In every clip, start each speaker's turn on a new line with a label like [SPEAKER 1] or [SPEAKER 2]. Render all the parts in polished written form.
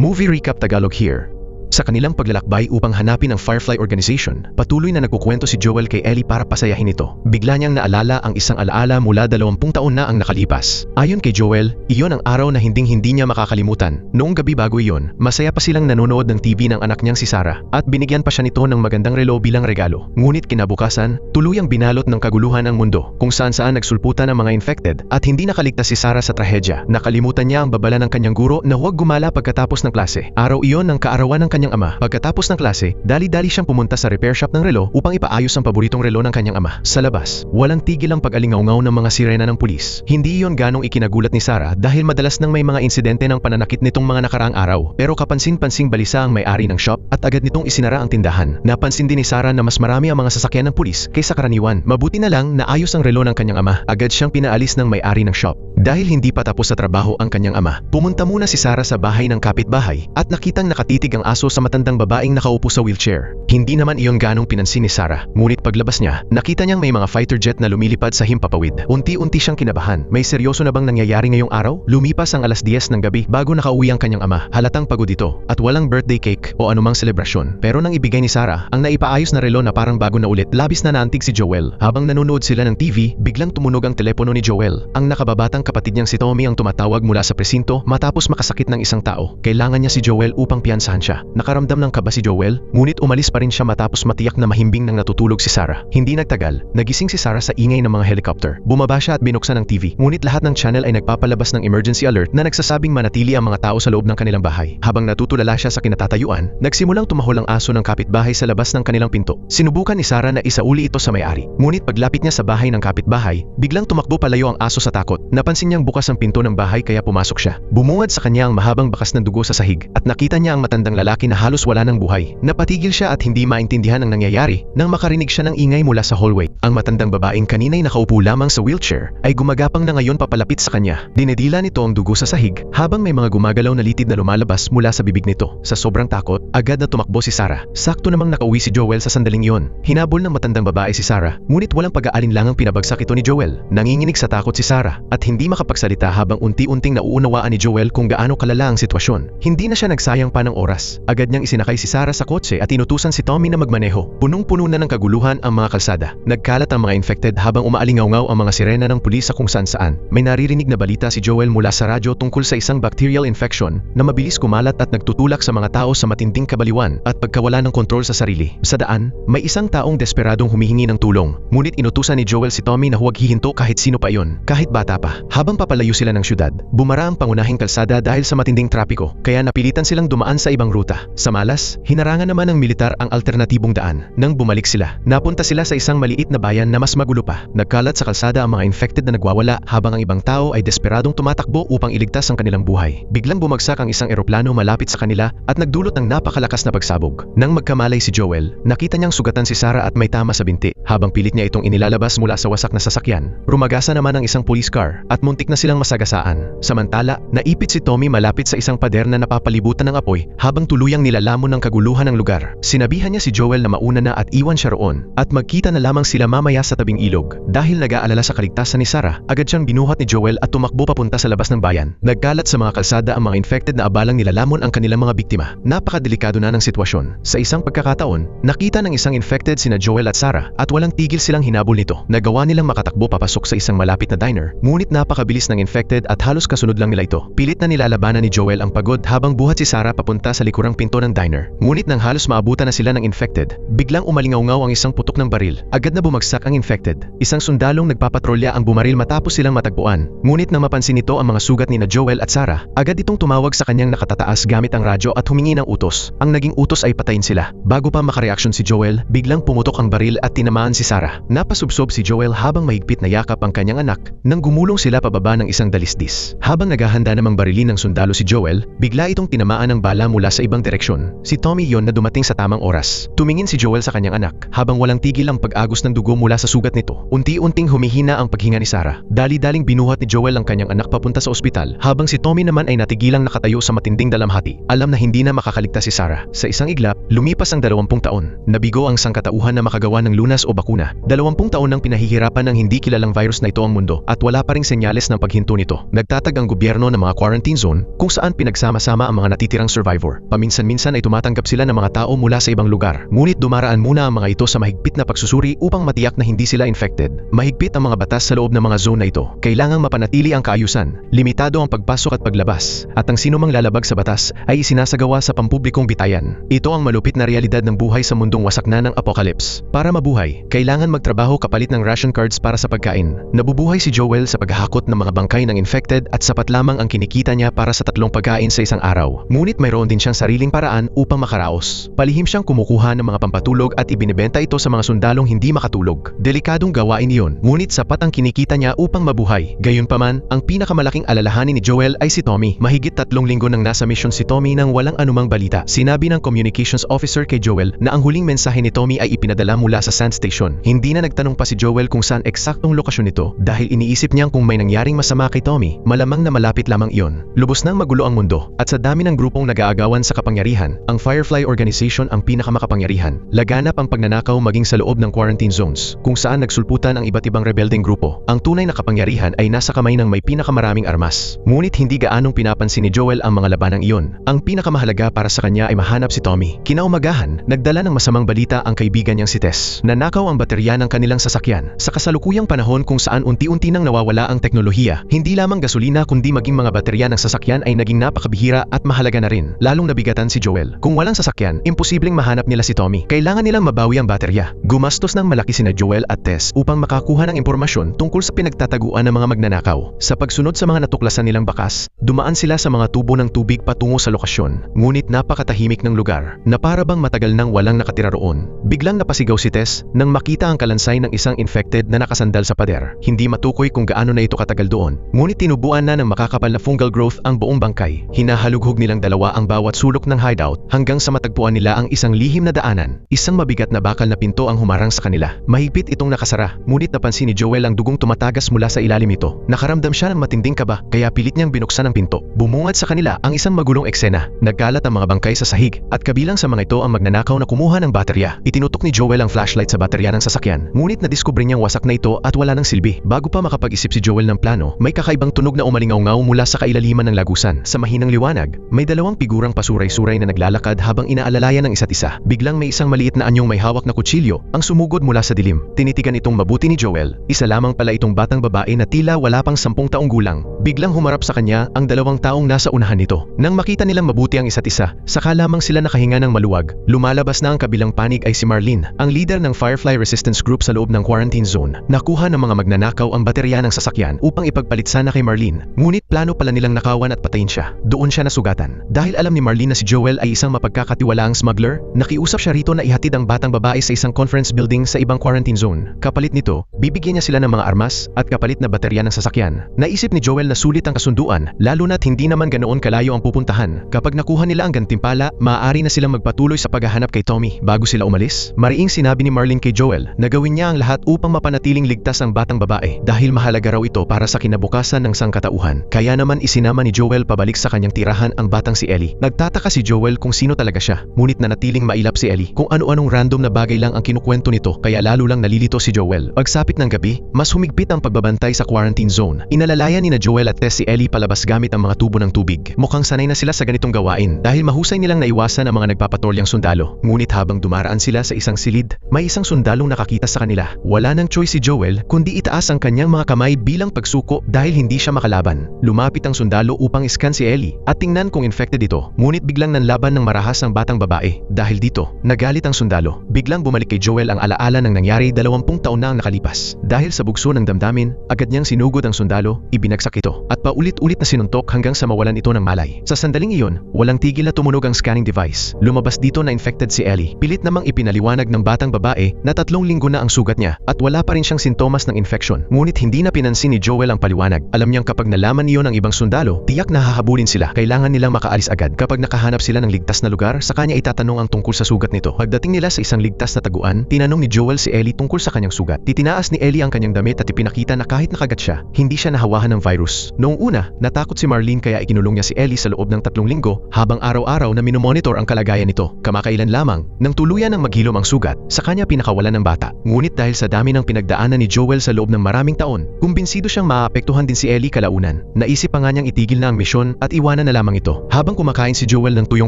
[SPEAKER 1] Movie Recap Tagalog here. Sa kanilang paglalakbay upang hanapin ang Firefly Organization, patuloy na nagkukwento si Joel kay Ellie para pasayahin ito. Bigla niyang naalala ang isang alaala mula 20 taon na ang nakalipas. Ayon kay Joel, iyon ang araw na hinding-hindi niya makakalimutan. Noong gabi bago iyon, masaya pa silang nanonood ng TV ng anak niyang si Sarah at binigyan pa siya nito ng magandang relo bilang regalo. Ngunit kinabukasan, tuluyang binalot ng kaguluhan ang mundo kung saan-saan nagsulputan ang mga infected at hindi nakaligtas si Sarah sa trahedya. Nakalimutan niya ang babala ng kanyang guro na huwag gumala pagkatapos ng klase. Araw iyon ng kaarawan ng kanyang ama. Pagkatapos ng klase, dali-dali siyang pumunta sa repair shop ng relo upang ipaayos ang paboritong relo ng kanyang ama. Sa labas, walang tigil ang pag-alingaw-ngaw ng mga sirena ng pulis. Hindi iyon ganong ikinagulat ni Sarah dahil madalas nang may mga insidente ng pananakit nitong mga nakaraang araw. Pero kapansin-pansing balisa ang may-ari ng shop at agad nitong isinara ang tindahan. Napansin din ni Sarah na mas marami ang mga sasakyan ng pulis kaysa karaniwan. Mabuti na lang na ayos ang relo ng kanyang ama. Agad siyang pinaalis ng may-ari ng shop. Dahil hindi pa tapos sa trabaho ang kanyang ama, pumunta muna si Sarah sa bahay ng kapitbahay at nakitang nakatitig ang aso sa matandang babaeng nakaupo sa wheelchair. Hindi naman iyon ganong pinansin ni Sarah, ngunit paglabas niya, nakita niyang may mga fighter jet na lumilipad sa himpapawid. Unti-unti siyang kinabahan. May seryoso na bang nangyayari ngayong araw? Lumipas ang 10:00 ng gabi bago nakauwi ang kanyang ama. Halatang pagod ito at walang birthday cake o anumang selebrasyon. Pero nang ibigay ni Sarah ang naipaayos na relo na parang bago na ulit, labis na naantig si Joel. Habang nanonood sila ng TV, biglang tumunog ang telepono ni Joel. Ang nakababatang kapatid niyang si Tommy ang tumatawag mula sa presinto matapos makasakit ng isang tao. Kailangan niya si Joel upang piyansahan siya. Nakaramdam ng kaba si Joel, ngunit umalis pa rin siya matapos matiyak na mahimbing nang natutulog si Sarah. Hindi nagtagal, nagising si Sarah sa ingay ng mga helicopter. Bumaba siya at binuksan ang TV, ngunit lahat ng channel ay nagpapalabas ng emergency alert na nagsasabing manatili ang mga tao sa loob ng kanilang bahay. Habang natutulala siya sa kinatatayuan, nagsimulang tumahol ang aso ng kapitbahay sa labas ng kanilang pinto. Sinubukan ni Sarah na isauli ito sa may-ari, ngunit paglapit niya sa bahay ng kapitbahay, biglang tumakbo palayo ang aso sa takot. Napansin niyang bukas ang pinto ng bahay kaya pumasok siya. Bumungad sa kanya ang mahabang bakas ng dugo sa sahig at nakita niya ang matandang lalaki na halos wala ng buhay. Napatigil siya at hindi maintindihan ang nangyayari nang makarinig siya ng ingay mula sa hallway. Ang matandang babaeng kanina'y nakaupo lamang sa wheelchair ay gumagapang na ngayon papalapit sa kanya. Dinedila nito ang dugo sa sahig habang may mga gumagalaw na litid na lumalabas mula sa bibig nito. Sa sobrang takot, agad na tumakbo si Sarah. Sakto namang nakauwi si Joel sa sandaling iyon. Hinabol ng matandang babae si Sarah, ngunit walang pag-aalinlangang pinabagsak ito ni Joel. Nanginginig sa takot si Sarah at hindi makapagsalita habang unti-unting nauunawaan ni Joel kung gaano kalala ang sitwasyon. Hindi na siya nagsayang pa ng oras. Agad niyang isinakay si Sarah sa kotse at inutusan si Tommy na magmaneho. Punong-puno na ng kaguluhan ang mga kalsada. Nagkalat ang mga infected habang umaalingaw-ngaw ang mga sirena ng pulis sa kung saan-saan. May naririnig na balita si Joel mula sa radyo tungkol sa isang bacterial infection na mabilis kumalat at nagtutulak sa mga tao sa matinding kabaliwan at pagkawala ng kontrol sa sarili. Sa daan, may isang taong desperadong humihingi ng tulong. Ngunit inutusan ni Joel si Tommy na huwag hihinto kahit sino pa iyon, kahit bata pa. Habang papalayo sila ng syudad, bumara ang pangunahing kalsada dahil sa matinding trapiko, kaya napilitan silang dumaan sa ibang ruta. Sa malas, hinarangan naman ng militar ang alternatibong daan. Nang bumalik sila, napunta sila sa isang maliit na bayan na mas magulo pa. Nagkalat sa kalsada ang mga infected na nagwawala habang ang ibang tao ay desperadong tumatakbo upang iligtas ang kanilang buhay. Biglang bumagsak ang isang eroplano malapit sa kanila at nagdulot ng napakalakas na pagsabog. Nang magkamalay si Joel, nakita niyang sugatan si Sarah at may tama sa binti. Habang pilit niya itong inilalabas mula sa wasak na sasakyan, rumagasa naman ang isang police car at muntik na silang masagasaan. Samantala, naipit si Tommy malapit sa isang pader na napapalibutan ng apoy habang tuluyang nilalamon ng kaguluhan ng lugar. Sinabihan niya si Joel na mauna na at iwan siya roon at magkita na lamang sila mamaya sa tabing ilog. Dahil nag-aalala sa kaligtasan ni Sarah, agad siyang binuhat ni Joel at tumakbo papunta sa labas ng bayan. Nagkalat sa mga kalsada ang mga infected na abalang nilalamon ang kanilang mga biktima. Napakadelikado na ng sitwasyon. Sa isang pagkakataon, nakita ng isang infected sina Joel at Sarah at walang tigil silang hinabol nito. Nagawa nilang makatakbo papasok sa isang malapit na diner, ngunit napakabilis ng infected at halos kasunod lang nila ito. Pilit na nilalabanan ni Joel ang pagod habang buhat si Sarah papunta sa likurang pinto ng diner. Ngunit nang halos maabutan na sila ng infected, biglang umalingaw-ngaw ang isang putok ng baril. Agad na bumagsak ang infected. Isang sundalong nagpapatrolya ang bumaril matapos silang matagpuan. Ngunit nang mapansin nito ang mga sugat ni na Joel at Sarah, agad itong tumawag sa kanyang nakatataas gamit ang radyo at humingi ng utos. Ang naging utos ay patayin sila. Bago pa makareaksyon si Joel, biglang pumutok ang baril at tinamaan si Sarah. Napasubsob si Joel habang mahigpit na yakap ang kanyang anak nang gumulong sila pababa ng isang dalisdis. Habang naghahanda namang barilin ng sundalo si Joel, bigla itong tinamaan ng bala mula sa ibang direksyon. Si Tommy yon na dumating sa tamang oras. Tumingin si Joel sa kanyang anak, habang walang tigil ang pag-agos ng dugo mula sa sugat nito. Unti-unting humihina ang paghinga ni Sarah. Dali-daling binuhat ni Joel ang kanyang anak papunta sa ospital, habang si Tommy naman ay natigilang nakatayo sa matinding dalamhati. Alam na hindi na makakaligtas si Sarah. Sa isang iglap, lumipas ang 20 taon. Nabigo ang sangkatauhan na makagawa ng lunas o bakuna. 20 taon nang pinahihirapan ng hindi kilalang virus na ito ang mundo, at wala pa ring senyales ng paghinto nito. Nagtatag ang gobyerno ng mga quarantine zone kung saan pinagsama-sama ang mga natitirang survivor. Paminsan-minsan ay tumatanggap sila ng mga tao mula sa ibang lugar. Ngunit dumaraan muna ang mga ito sa mahigpit na pagsusuri upang matiyak na hindi sila infected. Mahigpit ang mga batas sa loob ng mga zone na ito. Kailangang mapanatili ang kaayusan. Limitado ang pagpasok at paglabas. At ang sinumang lalabag sa batas ay isinasagawa sa pampublikong bitayan. Ito ang malupit na realidad ng buhay sa mundong wasak na ng apocalypse. Para mabuhay, kailangan magtrabaho kapalit ng ration cards para sa pagkain. Nabubuhay si Joel sa paghahakot ng mga bangkay ng infected at sapat lamang ang kinikita niya para sa 3 pagkain sa isang araw. Ngunit mayroon din siyang sariling paraan upang makaraos. Palihim siyang kumukuha ng mga pampatulog at ibinebenta ito sa mga sundalong hindi makatulog. Delikadong gawain iyon, ngunit sapat ang kinikita niya upang mabuhay. Gayunpaman, ang pinakamalaking alalahanin ni Joel ay si Tommy. Mahigit 3 linggo nang nasa mission si Tommy nang walang anumang balita. Sinabi ng communications officer kay Joel na ang huling mensahe ni Tommy ay ipinadala mula sa sand station. Hindi na nagtanong pa si Joel kung saan eksaktong lokasyon nito dahil iniisip niyang kung may nangyaring masama kay Tommy, malamang na malapit lamang iyon. Lubos nang magulo ang mundo, at sa dami ng grupong nag-aagawan sa kapangyarihan, ang Firefly Organization ang pinakamakapangyarihan. Laganap ang pagnanakaw maging sa loob ng quarantine zones, kung saan nagsulputan ang iba't ibang rebelding grupo. Ang tunay na kapangyarihan ay nasa kamay ng may pinakamaraming armas. Ngunit hindi gaanong pinapansin ni Joel ang mga labanang iyon. Ang pinakamahalaga para sa kanya ay mahanap si Tommy. Kinaumagahan, nagdala ng masamang balita ang kaibigan niyang si Tess. Nanakaw ang baterya ng kanilang sasakyan. Sa kasalukuyang panahon kung saan unti-unti nang nawawala ang teknolohiya, hindi lamang gasolina kundi maging mga baterya ng sasakyan ay naging napakabihira at mahalaga na rin. Lalong nabigatan si Joel. Kung walang sasakyan, imposibleng mahanap nila si Tommy. Kailangan nilang mabawi ang baterya. Gumastos ng malaki sina Joel at Tess upang makakuha ng impormasyon tungkol sa pinagtataguan ng mga magnanakaw. Sa pagsunod sa mga natuklasan nilang bakas, dumaan sila sa mga tubo ng tubig patungo sa lokasyon. Ngunit napakatahimik ng lugar, na para bang matagal nang walang nakatira roon. Biglang napasigaw si Tess nang makita ang kalansay ng isang infected na nakasandal sa pader. Hindi matukoy kung gaano na ito katagal doon. Ngunit tinubuan na ng makakapal na fungal growth ang buong bangkay. Hinahalughog nilang dalawa ang bawat sulok ng hideout hanggang sa matagpuan nila ang isang lihim na daanan. Isang mabigat na bakal na pinto ang humarang sa kanila. Mahigpit itong nakasara, ngunit napansin ni Joel ang dugong tumatagas mula sa ilalim nito. Nakaramdam siya ng matinding kaba, kaya pilit niyang binuksan ang pinto. Bumungad sa kanila ang isang magulong eksena. Nagkalat ang mga bangkay sa sahig, at kabilang sa mga ito ang magnanakaw na kumuha ng baterya. Itinutok ni Joel ang flashlight sa baterya ng sasakyan, ngunit nadiskubre niyang wasak na ito at wala ng silbi. Bago pa makapag-isip si Joel ng plano, may kakaibang tunog na umalingaw-ngaw mula sa kailaliman ng lagusan. Sa mahinang liwanag, may dalawang figurang pasuray-suray na naglalakad habang inaalalayan ng isa't isa. Biglang may isang maliit na anyong may hawak na kutsilyo ang sumugod mula sa dilim. Tinitigan itong mabuti ni Joel. Isa lamang pala itong batang babae na tila wala pang 10 taong gulang. Biglang humarap sa kanya ang 2 taong nasa unahan nito. Nang makita nilang mabuti ang isa't isa, saka lamang sila nakahinga ng maluwag. Lumalabas na ang kabilang panig ay si Marlene, ang leader ng Firefly Resistance Group sa loob ng quarantine zone. Nakuha ng mga magnanakaw ang baterya ng sasakyan upang ipagpalit sana kay Marlene. Ngunit plano pala nilang nakawan at patayin siya. Doon siya nasugatan. Dahil alam ni Marlene na si Joel ay isang mapagkakatiwalaang smuggler, nakiusap siya rito na ihatid ang batang babae sa isang conference building sa ibang quarantine zone. Kapalit nito, bibigyan niya sila ng mga armas at kapalit na baterya ng sasakyan. Naisip ni Joel na sulit ang kasunduan, lalo na't hindi naman ganoon kalayo ang pupuntahan. Kapag nakuha nila ang gantimpala, maaari na silang magpatuloy sa paghahanap kay Tommy. Bago sila umalis, mariing sinabi ni Marlene kay Joel na gawin niya ang lahat upang mapanatiling ligtas ang batang babae dahil mahalaga raw ito para sa kinabukasan ng sangkatauhan. Kaya naman isinama ni Joel pabalik sa kanyang tirahan ang batang si Ellie. Nagtataka si Joel kung sino talaga siya, ngunit nanatiling mailap si Ellie. Kung ano-anong random na bagay lang ang kinukwento nito, kaya lalo lang nalilito si Joel. Pagsapit ng gabi, mas humigpit ang pagbabantay sa quarantine zone. Inalalayan ni na Joel at Tess si Ellie palabas gamit ang mga tubo ng tubig. Mukhang sanay na sila sa ganitong gawain dahil mahusay nilang naiwasan ang mga nagpapatolyang sundalo. Ngunit habang dumaraan sila sa isang silid, may isang sundalong nakakita sa kanila. Wala nang choice si Joel kundi itaas ang kanyang mga kamay bilang pagsuko dahil hindi siya makalaban. Lumapit ang sundalo upang iskan si Ellie at tingnan kung infected ito. Ngunit biglang nanlaban ng marahas ang batang babae. Dahil dito, nagalit ang sundalo. Biglang bumalik kay Joel ang alaala ng nangyari 20 taon na ang nakalipas. Dahil sa bugso ng damdamin, agad niyang sinugod ang sundalo, ibinagsak ito, at paulit-ulit na sinuntok hanggang sa mawalan ito ng malay. Sa sandaling iyon, walang tigil na tumunog ang scanning device. Lumabas dito na infected si Ellie. Pilit namang ipinaliwanag ng batang babae na 3 linggo na ang sugat niya at wala pa rin siyang sintomas ng infection. Ngunit hindi na pinansin ni Joel ang paliwanag. Alam niyang kapag nalaman iyon ng ibang sundalo, tiyak na hahabulin sila. Kailangan nilang makaalis agad. Kapag nakahanap maghahanap sila ng ligtas na lugar, sa kanya itatanong ang tungkol sa sugat nito. Pagdating nila sa isang ligtas na taguan, tinanong ni Joel si Ellie tungkol sa kanyang sugat. Titinaas ni Ellie ang kanyang damit at ipinakita na kahit nakagat siya, hindi siya nahawahan ng virus. Noong una, natakot si Marlene kaya ikinulong niya si Ellie sa loob ng 3 linggo habang araw-araw na minomonitor ang kalagayan nito. Kamakailan lamang, nang tuluyan ng maghilom ang sugat, sa kanya pinakawalan ng bata. Ngunit dahil sa dami ng pinagdaanan ni Joel sa loob ng maraming taon, kumbinsido siyang maapektuhan din si Ellie kalaunan. Naisip pa nga niyang itigil na ang misyon at iwanan na lamang ito. Habang kumakain si Joel ng tuyong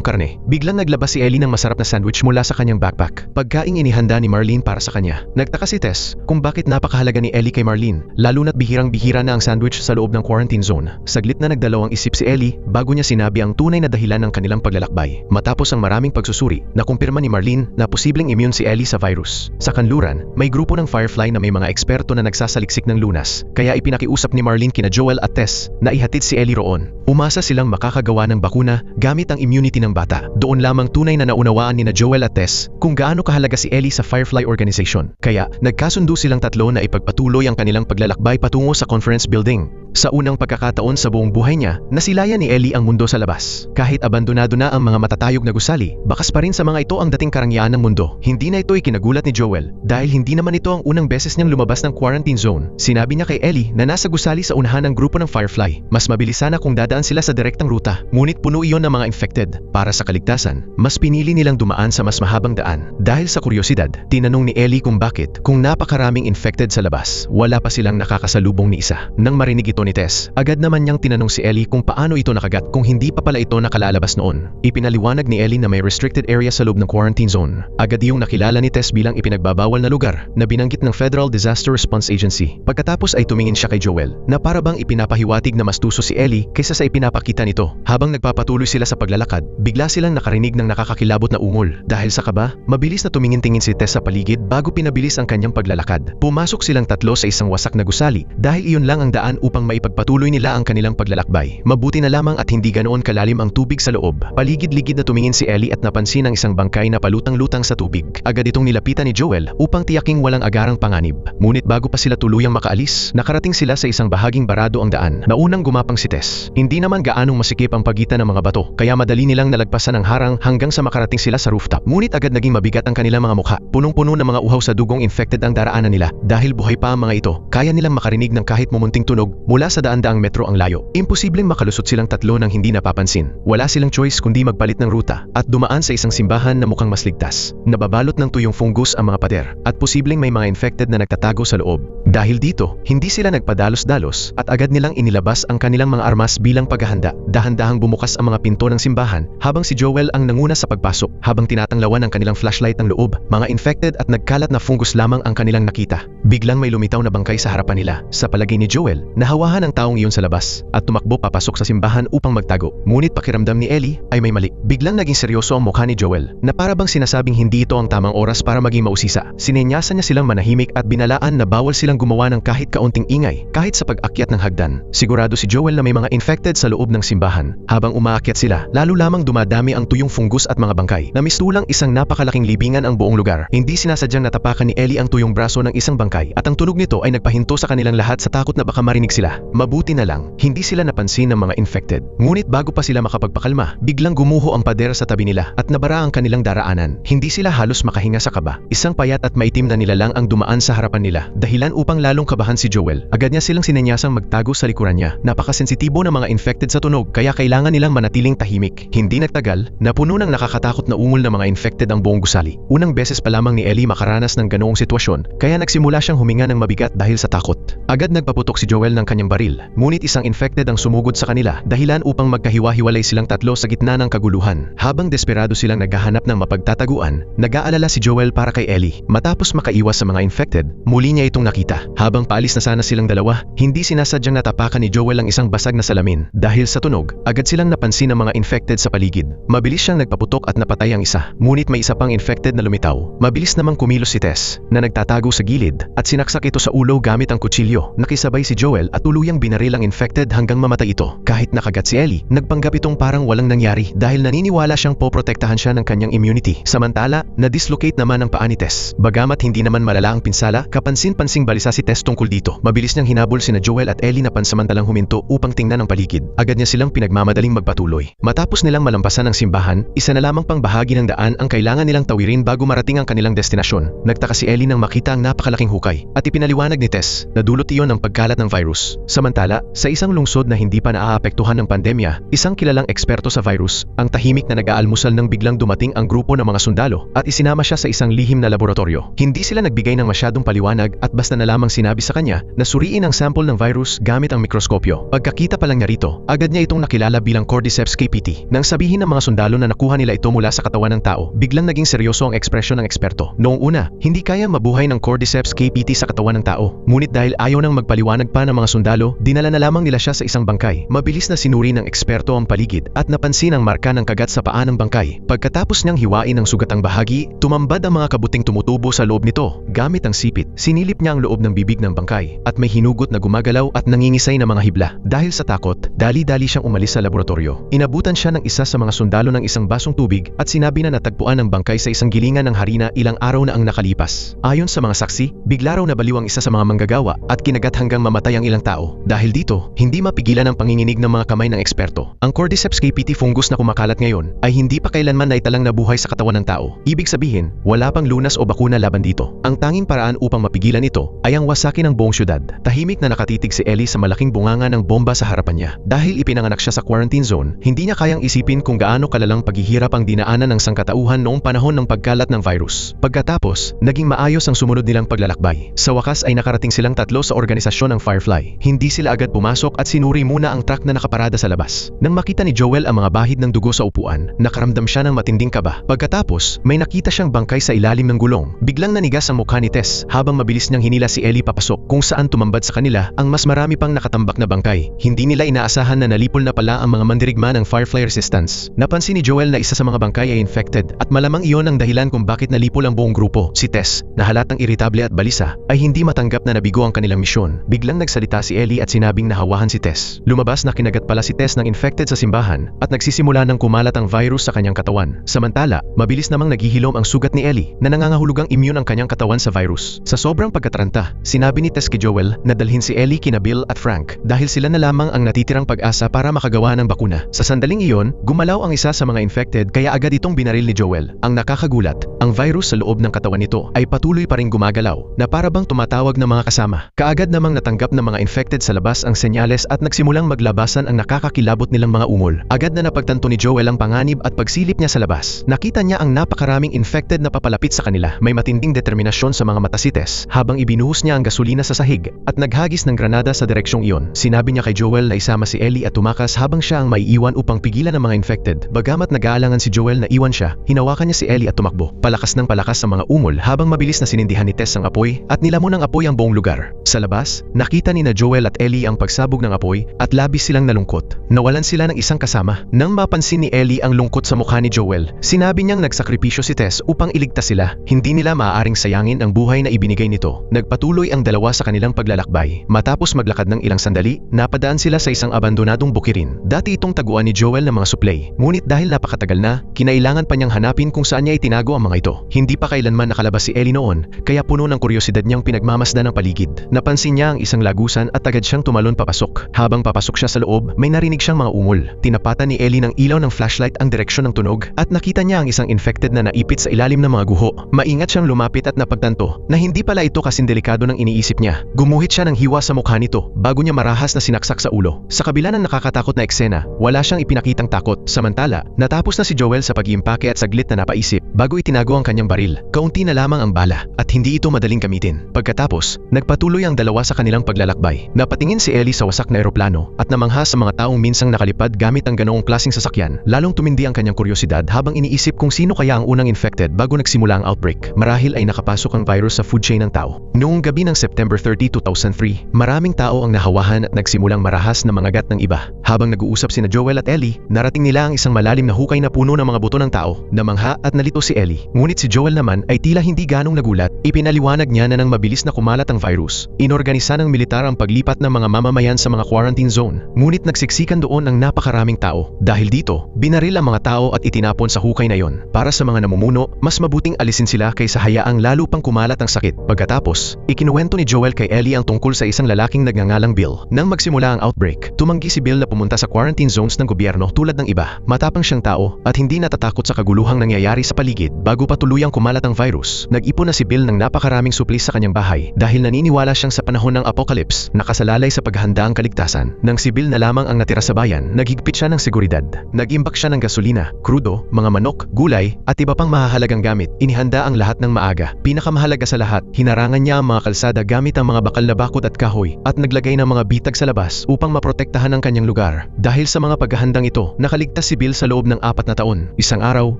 [SPEAKER 1] karne, biglang naglabas si Ellie ng masarap na sandwich mula sa kanyang backpack. Pagkaing inihanda ni Marlene para sa kanya. Nagtaka si Tess kung bakit napakahalaga ni Ellie kay Marlene, lalo na't bihirang-bihira na ang sandwich sa loob ng quarantine zone. Saglit na nagdalawang isip si Ellie bago niya sinabi ang tunay na dahilan ng kanilang paglalakbay. Matapos ang maraming pagsusuri, nakumpirma ni Marlene na posibleng immune si Ellie sa virus. Sa kanluran, may grupo ng Firefly na may mga eksperto na nagsasaliksik ng lunas, kaya ipinakiusap ni Marlene kina Joel at Tess na ihatid si Ellie roon. Umasa silang makakagawa ng bakuna gamit ang immunity ng bata. Doon lamang tunay na naunawaan ni na Joel at Tess kung gaano kahalaga si Ellie sa Firefly Organization. Kaya nagkasundo silang tatlo na ipagpatuloy ang kanilang paglalakbay patungo sa conference building. Sa unang pagkakataon sa buong buhay niya, nasilayan ni Ellie ang mundo sa labas. Kahit abandonado na ang mga matatayog na gusali, bakas pa rin sa mga ito ang dating karangyaan ng mundo. Hindi na ito ikinagulat ni Joel dahil hindi naman ito ang unang beses niyang lumabas ng quarantine zone. Sinabi niya kay Ellie na nasa gusali sa unahan ng grupo ng Firefly. Mas mabilis sana kung dadaan sila sa direktang ruta, ngunit puno iyon ng mga infected. Para sa kaligtasan, mas pinili nilang dumaan sa mas mahabang daan. Dahil sa kuryosidad, tinanong ni Ellie kung bakit, kung napakaraming infected sa labas, wala pa silang nakakasalubong ni isa. Nang marinig ito ni Tess, agad naman niyang tinanong si Ellie kung paano ito nakagat kung hindi pa pala ito nakalalabas noon. Ipinaliwanag ni Ellie na may restricted area sa loob ng quarantine zone. Agad iyong nakilala ni Tess bilang ipinagbabawal na lugar na binanggit ng Federal Disaster Response Agency. Pagkatapos ay tumingin siya kay Joel na para bang ipinapahiwatig na mas tuso si Ellie kaysa sa ipinapakita nito. Habang nagpapatuloy sila sa paglalakad, bigla silang nakarinig ng nakakakilabot na ungol. Dahil sa kaba, mabilis na tumingin-tingin si Tess sa paligid bago pinabilis ang kanyang paglalakad. Pumasok silang tatlo sa isang wasak na gusali dahil iyon lang ang daan upang maipagpatuloy nila ang kanilang paglalakbay. Mabuti na lamang at hindi ganoon kalalim ang tubig sa loob. Paligid-ligid na tumingin si Ellie at napansin ang isang bangkay na palutang-lutang sa tubig. Agad itong nilapitan ni Joel upang tiyaking walang agarang panganib. Ngunit bago pa sila tuluyang makaalis, nakarating sila sa isang bahaging barado ang daan. Naunang gumapang si Tess. Hindi naman gaanong masikip ang pagitan ng mga bato, kaya madali nilang nalagpasan ang harang hanggang sa makarating sila sa rooftop. Ngunit agad naging mabigat ang kanilang mga mukha. Punong-puno ng mga uhaw sa dugong infected ang daraanan nila. Dahil buhay pa ang mga ito, kaya nilang makarinig ng kahit mumunting tunog mula sa daan-daang metro ang layo. Imposibleng makalusot silang tatlo nang hindi napapansin. Wala silang choice kundi magpalit ng ruta at dumaan sa isang simbahan na mukhang mas ligtas. Nababalot ng tuyong fungus ang mga pader at posibleng may mga infected na nagtatago sa loob. Dahil dito, hindi sila nagpadalos-dalos at agad nilang inilabas ang kanilang mga armas bilang paghahanda. Dahan-dahang bumukas ang mga pinto ng simbahan habang si Joel ang nanguna sa pagpasok. Habang tinatanglawan ng kanilang flashlight ang loob, mga infected at nagkalat na fungus lamang ang kanilang nakita. Biglang may lumitaw na bangkay sa harapan nila. Sa palagay ni Joel, nahawahan ang taong iyon sa labas at tumakbo papasok sa simbahan upang magtago. Ngunit pakiramdam ni Ellie ay may mali. Biglang naging seryoso ang mukha ni Joel na para bang sinasabing hindi ito ang tamang oras para maging mausisa. Sinenyasan niya silang manahimik at binalaan na bawal silang gumawa ng kahit kaunting ingay kahit sa pag-akyat ng hagdan. Sigurado si Joel na may mga infected sa loob ng simbahan. Habang umaakyat sila, lalo lamang dumadami ang tuyong fungus at mga bangkay. Namistulang isang napakalaking libingan ang buong lugar. Hindi sinasadyang natapakan ni Ellie ang tuyong braso ng isang bangkay at ang tunog nito ay nagpahinto sa kanilang lahat sa takot na baka marinig sila. Mabuti na lang, hindi sila napansin ng mga infected. Ngunit bago pa sila makapagpakalma, biglang gumuho ang pader sa tabi nila at nabara ang kanilang daraanan. Hindi sila halos makahinga sa kaba. Isang payat at maitim na nilalang ang dumaan sa harapan nila. Dahilan upang lalong kabahan si Joel. Agad niya silang sinenyasang magtago sa likuran niya. Napakasensitibo ng mga infected sa tunog kaya kailangan nilang manatiling tahimik. Hindi nagtagal, napuno ng nakakatakot na ungol ng mga infected ang buong gusali. Unang beses pa lamang ni Ellie makaranas ng ganoong sitwasyon kaya nagsimula siyang huminga ng mabigat dahil sa takot. Agad nagpaputok si Joel ng kanyang baril. Ngunit isang infected ang sumugod sa kanila dahilan upang magkahiwa-hiwalay silang tatlo sa gitna ng kaguluhan. Habang desperado silang naghahanap ng mapagtataguan, nag-aalala si Joel para kay Ellie. Matapos makaiwas sa mga infected, muli niya itong nakita. Habang paalis na sana silang dalawa, hindi sinasadyang natapakan ni Joel ang isang basag na salamin. Dahil sa tunog, agad silang napansin ng mga infected sa paligid. Mabilis siyang nagpaputok at napatay ang isa. Ngunit may isa pang infected na lumitaw. Mabilis namang kumilos si Tess, na nagtatago sa gilid, at sinaksak ito sa ulo gamit ang kutsilyo. Nakisabay si Joel at tuluyang binaril ang infected hanggang mamatay ito. Kahit nakagat si Ellie, nagpanggap itong parang walang nangyari dahil naniniwala siyang poprotektahan siya ng kanyang immunity. Samantala, na-dislocate naman ang paa ni Tess. Bagamat hindi naman malala ang pinsala, kapansin-pansing balisa nagsalisa si Tess tungkol dito. Mabilis niyang hinabol sina Joel at Ellie na pansamantalang huminto upang tingnan ang paligid. Agad niya silang pinagmamadaling magpatuloy. Matapos nilang malampasan ang simbahan, isa na lamang pang bahagi ng daan ang kailangan nilang tawirin bago marating ang kanilang destinasyon. Nagtaka si Ellie nang makita ang napakalaking hukay at ipinaliwanag ni Tess na dulot iyon ng pagkalat ng virus. Samantala, sa isang lungsod na hindi pa naaapektuhan ng pandemya, isang kilalang eksperto sa virus ang tahimik na nag-aalmusal nang biglang dumating ang grupo ng mga sundalo at isinama siya sa isang lihim na laboratorio. Hindi sila nagbigay ng masyadong paliwanag at basta na lamang sinabi sa kanya na suriin ang sample ng virus gamit ang mikroskopyo. Pagkakita pa lang niya rito, agad niya itong nakilala bilang Cordyceps KPT. Nang sabihin ng mga sundalo na nakuha nila ito mula sa katawan ng tao, biglang naging seryoso ang ekspresyon ng eksperto. Noong una, hindi kayang mabuhay ng Cordyceps KPT sa katawan ng tao. Ngunit dahil ayaw nang magpaliwanag pa ng mga sundalo, dinala na lamang nila siya sa isang bangkay. Mabilis na sinuri ng eksperto ang paligid at napansin ang marka ng kagat sa paa ng bangkay. Pagkatapos niyang hiwain ang sugatang bahagi, tumambad ang mga kabuting tumutubo sa loob nito. Gamit ang sipit, sinilip niya ang loob ng bibig ng bangkay at may hinugot na gumagalaw at nangingisay na mga hibla. Dahil sa takot, dali-dali siyang umalis sa laboratorio. Inabutan siya ng isa sa mga sundalo ng isang basong tubig at sinabi na natagpuan ang bangkay sa isang gilingan ng harina ilang araw na ang nakalipas. Ayon sa mga saksi, bigla raw nabaliw ang isa sa mga manggagawa at kinagat hanggang mamatay ang ilang tao. Dahil dito, hindi mapigilan ang panginginig ng mga kamay ng eksperto. Ang Cordyceps KPT fungus na kumakalat ngayon ay hindi pa kailanman naitalang nabuhay sa katawan ng tao. Ibig sabihin, wala pang lunas o bakuna laban dito. Ang tanging paraan upang mapigilan ito ay ang wasakin ng buong syudad. Tahimik na nakatitig si Ellie sa malaking bunganga ng bomba sa harapan niya. Dahil ipinanganak siya sa quarantine zone, hindi niya kayang isipin kung gaano kalalang paghihirap ang dinaanan ng sangkatauhan noong panahon ng pagkalat ng virus. Pagkatapos, naging maayos ang sumunod nilang paglalakbay. Sa wakas ay nakarating silang tatlo sa organisasyon ng Firefly. Hindi sila agad pumasok at sinuri muna ang truck na nakaparada sa labas. Nang makita ni Joel ang mga bahid ng dugo sa upuan, nakaramdam siya ng matinding kaba. Pagkatapos, may nakita siyang bangkay sa ilalim ng gulong. Biglang nanigas ang mukha ni Tess habang mabilis niyang hinila si Ellie papasok, kung saan tumambad sa kanila ang mas marami pang nakatambak na bangkay. Hindi nila inaasahan na nalipol na pala ang mga mandirigma ng Firefly Resistance. Napansin ni Joel na isa sa mga bangkay ay infected at malamang iyon ang dahilan kung bakit nalipol ang buong grupo. Si Tess, na halatang iritable at balisa, ay hindi matanggap na nabigo ang kanilang misyon. Biglang nagsalita si Ellie at sinabing nahawahan si Tess. Lumabas na kinagat pala si Tess ng infected sa simbahan at nagsisimula ng kumalat ang virus sa kanyang katawan. Samantala, mabilis namang naghihilom ang sugat ni Ellie na nangangahulugang immune ang kanyang katawan sa virus. Sa sobrang pagkataranta, sinabi ni Tess kay Joel na dalhin si Ellie kina Bill at Frank dahil sila na lamang ang natitirang pag-asa para makagawa ng bakuna. Sa sandaling iyon, gumalaw ang isa sa mga infected kaya agad itong binaril ni Joel. Ang nakakagulat, ang virus sa loob ng katawan nito ay patuloy pa ring gumagalaw na para bang tumatawag ng mga kasama. Kaagad namang natanggap ng mga infected sa labas ang senyales at nagsimulang maglabasan ang nakakakilabot nilang mga umol. Agad na napagtanto ni Joel ang panganib at pagsilip niya sa labas. Nakita niya ang napakaraming infected na papalapit sa kanila. May matinding determinasyon sa mga mata si Tess habang ibinuhos niya ang gasolina sa sahig at naghagis ng granada sa direksyong iyon. Sinabi niya kay Joel na isama si Ellie at tumakas habang siya ang maiiwan upang pigilan ang mga infected. Bagamat nag-aalangan si Joel na iwan siya, hinawakan niya si Ellie at tumakbo. Palakas ng palakas sa mga umol habang mabilis na sinindihan ni Tess ang apoy at nilamon ng apoy ang buong lugar. Sa labas, nakita ni na Joel at Ellie ang pagsabog ng apoy at labis silang nalungkot. Nawalan sila ng isang kasama. Nang mapansin ni Ellie ang lungkot sa mukha ni Joel, sinabi niyang nagsakripisyo si Tess upang iligtas sila. Hindi nila maaaring sayangin ang buhay na ibinigay nito. Nagpatuloy ang dalawa sa kanilang paglalakbay. Matapos maglakad ng ilang sandali, napadaan sila sa isang abandonadong bukirin. Dati itong taguan ni Joel ng mga suplay. Ngunit dahil napakatagal na, kinailangan pa niyang hanapin kung saan niya itinago ang mga ito. Hindi pa kailanman nakalabas si Ellie noon, kaya puno ng kuryosidad niyang pinagmamasdan ang paligid. Napansin niya ang isang lagusan at agad siyang tumalon papasok. Habang papasok siya sa loob, may narinig siyang mga ungol. Tinapatan ni Ellie ng ilaw ng flashlight ang direksyon ng tunog at nakita niya ang isang infected na naipit sa ilalim ng mga guho. Maingat siyang lumapit at napagtanto na hindi pala ito kasing delikado ng iniisip niya. Gumuhit siya ng hiwa sa mukha nito bago niya marahas na sinaksak sa ulo. Sa kabila ng nakakatakot na eksena, wala siyang ipinakitang takot. Samantala, natapos na si Joel sa pag-iimpake at saglit na napaisip bago itinago ang kanyang baril. Kaunti na lamang ang bala at hindi ito madaling gamitin. Pagkatapos, nagpatuloy ang dalawa sa kanilang paglalakbay. Napatingin si Ellie sa wasak na eroplano at namangha sa mga taong minsang nakalipad gamit ang ganoong klaseng sasakyan. Lalong tumindi ang kanyang kuryosidad habang iniisip kung sino kaya ang unang infected bago nagsimula ang outbreak. Marahil ay nakapasok ang virus sa food chain ng tao. Noong gabi ng September 30, 2003, maraming tao ang nahawahan at nagsimulang marahas na mangagat ng iba. Habang nag-uusap sina Joel at Ellie, narating nila ang isang malalim na hukay na puno ng mga buto ng tao. Namangha at nalito si Ellie. Ngunit si Joel naman ay tila hindi ganong nagulat. Ipinaliwanag niya na nang mabilis na kumalat ang virus, inorganisa ng militar ang paglipat ng mga mamamayan sa mga quarantine zone. Ngunit nagsiksikan doon ang napakaraming tao. Dahil dito, binaril ang mga tao at itinapon sa hukay na yon. Para sa mga namumuno, mas mabuting alisin sila kaysa hayaang lalo pang kumalat ang sakit. Pagkatapos, ikinuwento ni Joel kay Ellie ang tungkol sa isang lalaking nagngangalang Bill. Nang magsimula ang outbreak, tumanggi si Bill na pumunta sa quarantine zones ng gobyerno tulad ng iba. Matapang siyang tao at hindi natatakot sa kaguluhang nangyayari sa paligid. Bago pa tuluyang kumalat ang virus, nag-ipon na si Bill ng napakaraming suplis sa kanyang bahay dahil naniniwala siyang sa panahon ng apocalypse, nakasalalay sa paghahanda ang kaligtasan. Nang si Bill na lamang ang natira sa bayan, naghigpit siya ng seguridad. Nag-imbak siya ng gasolina, krudo, mga manok, gulay, at iba pang mahahalagang gamit. Inihanda ang lahat ng maaga. Pinakamahalaga sa lahat, hinarangan niya ang mga kalsada gamit ang mga bakal na bakod at kahoy at naglagay ng mga bitag sa labas upang maprotektahan ang kanyang lugar. Dahil sa mga paghahandang ito, nakaligtas si Bill sa loob ng 4 na taon. Isang araw,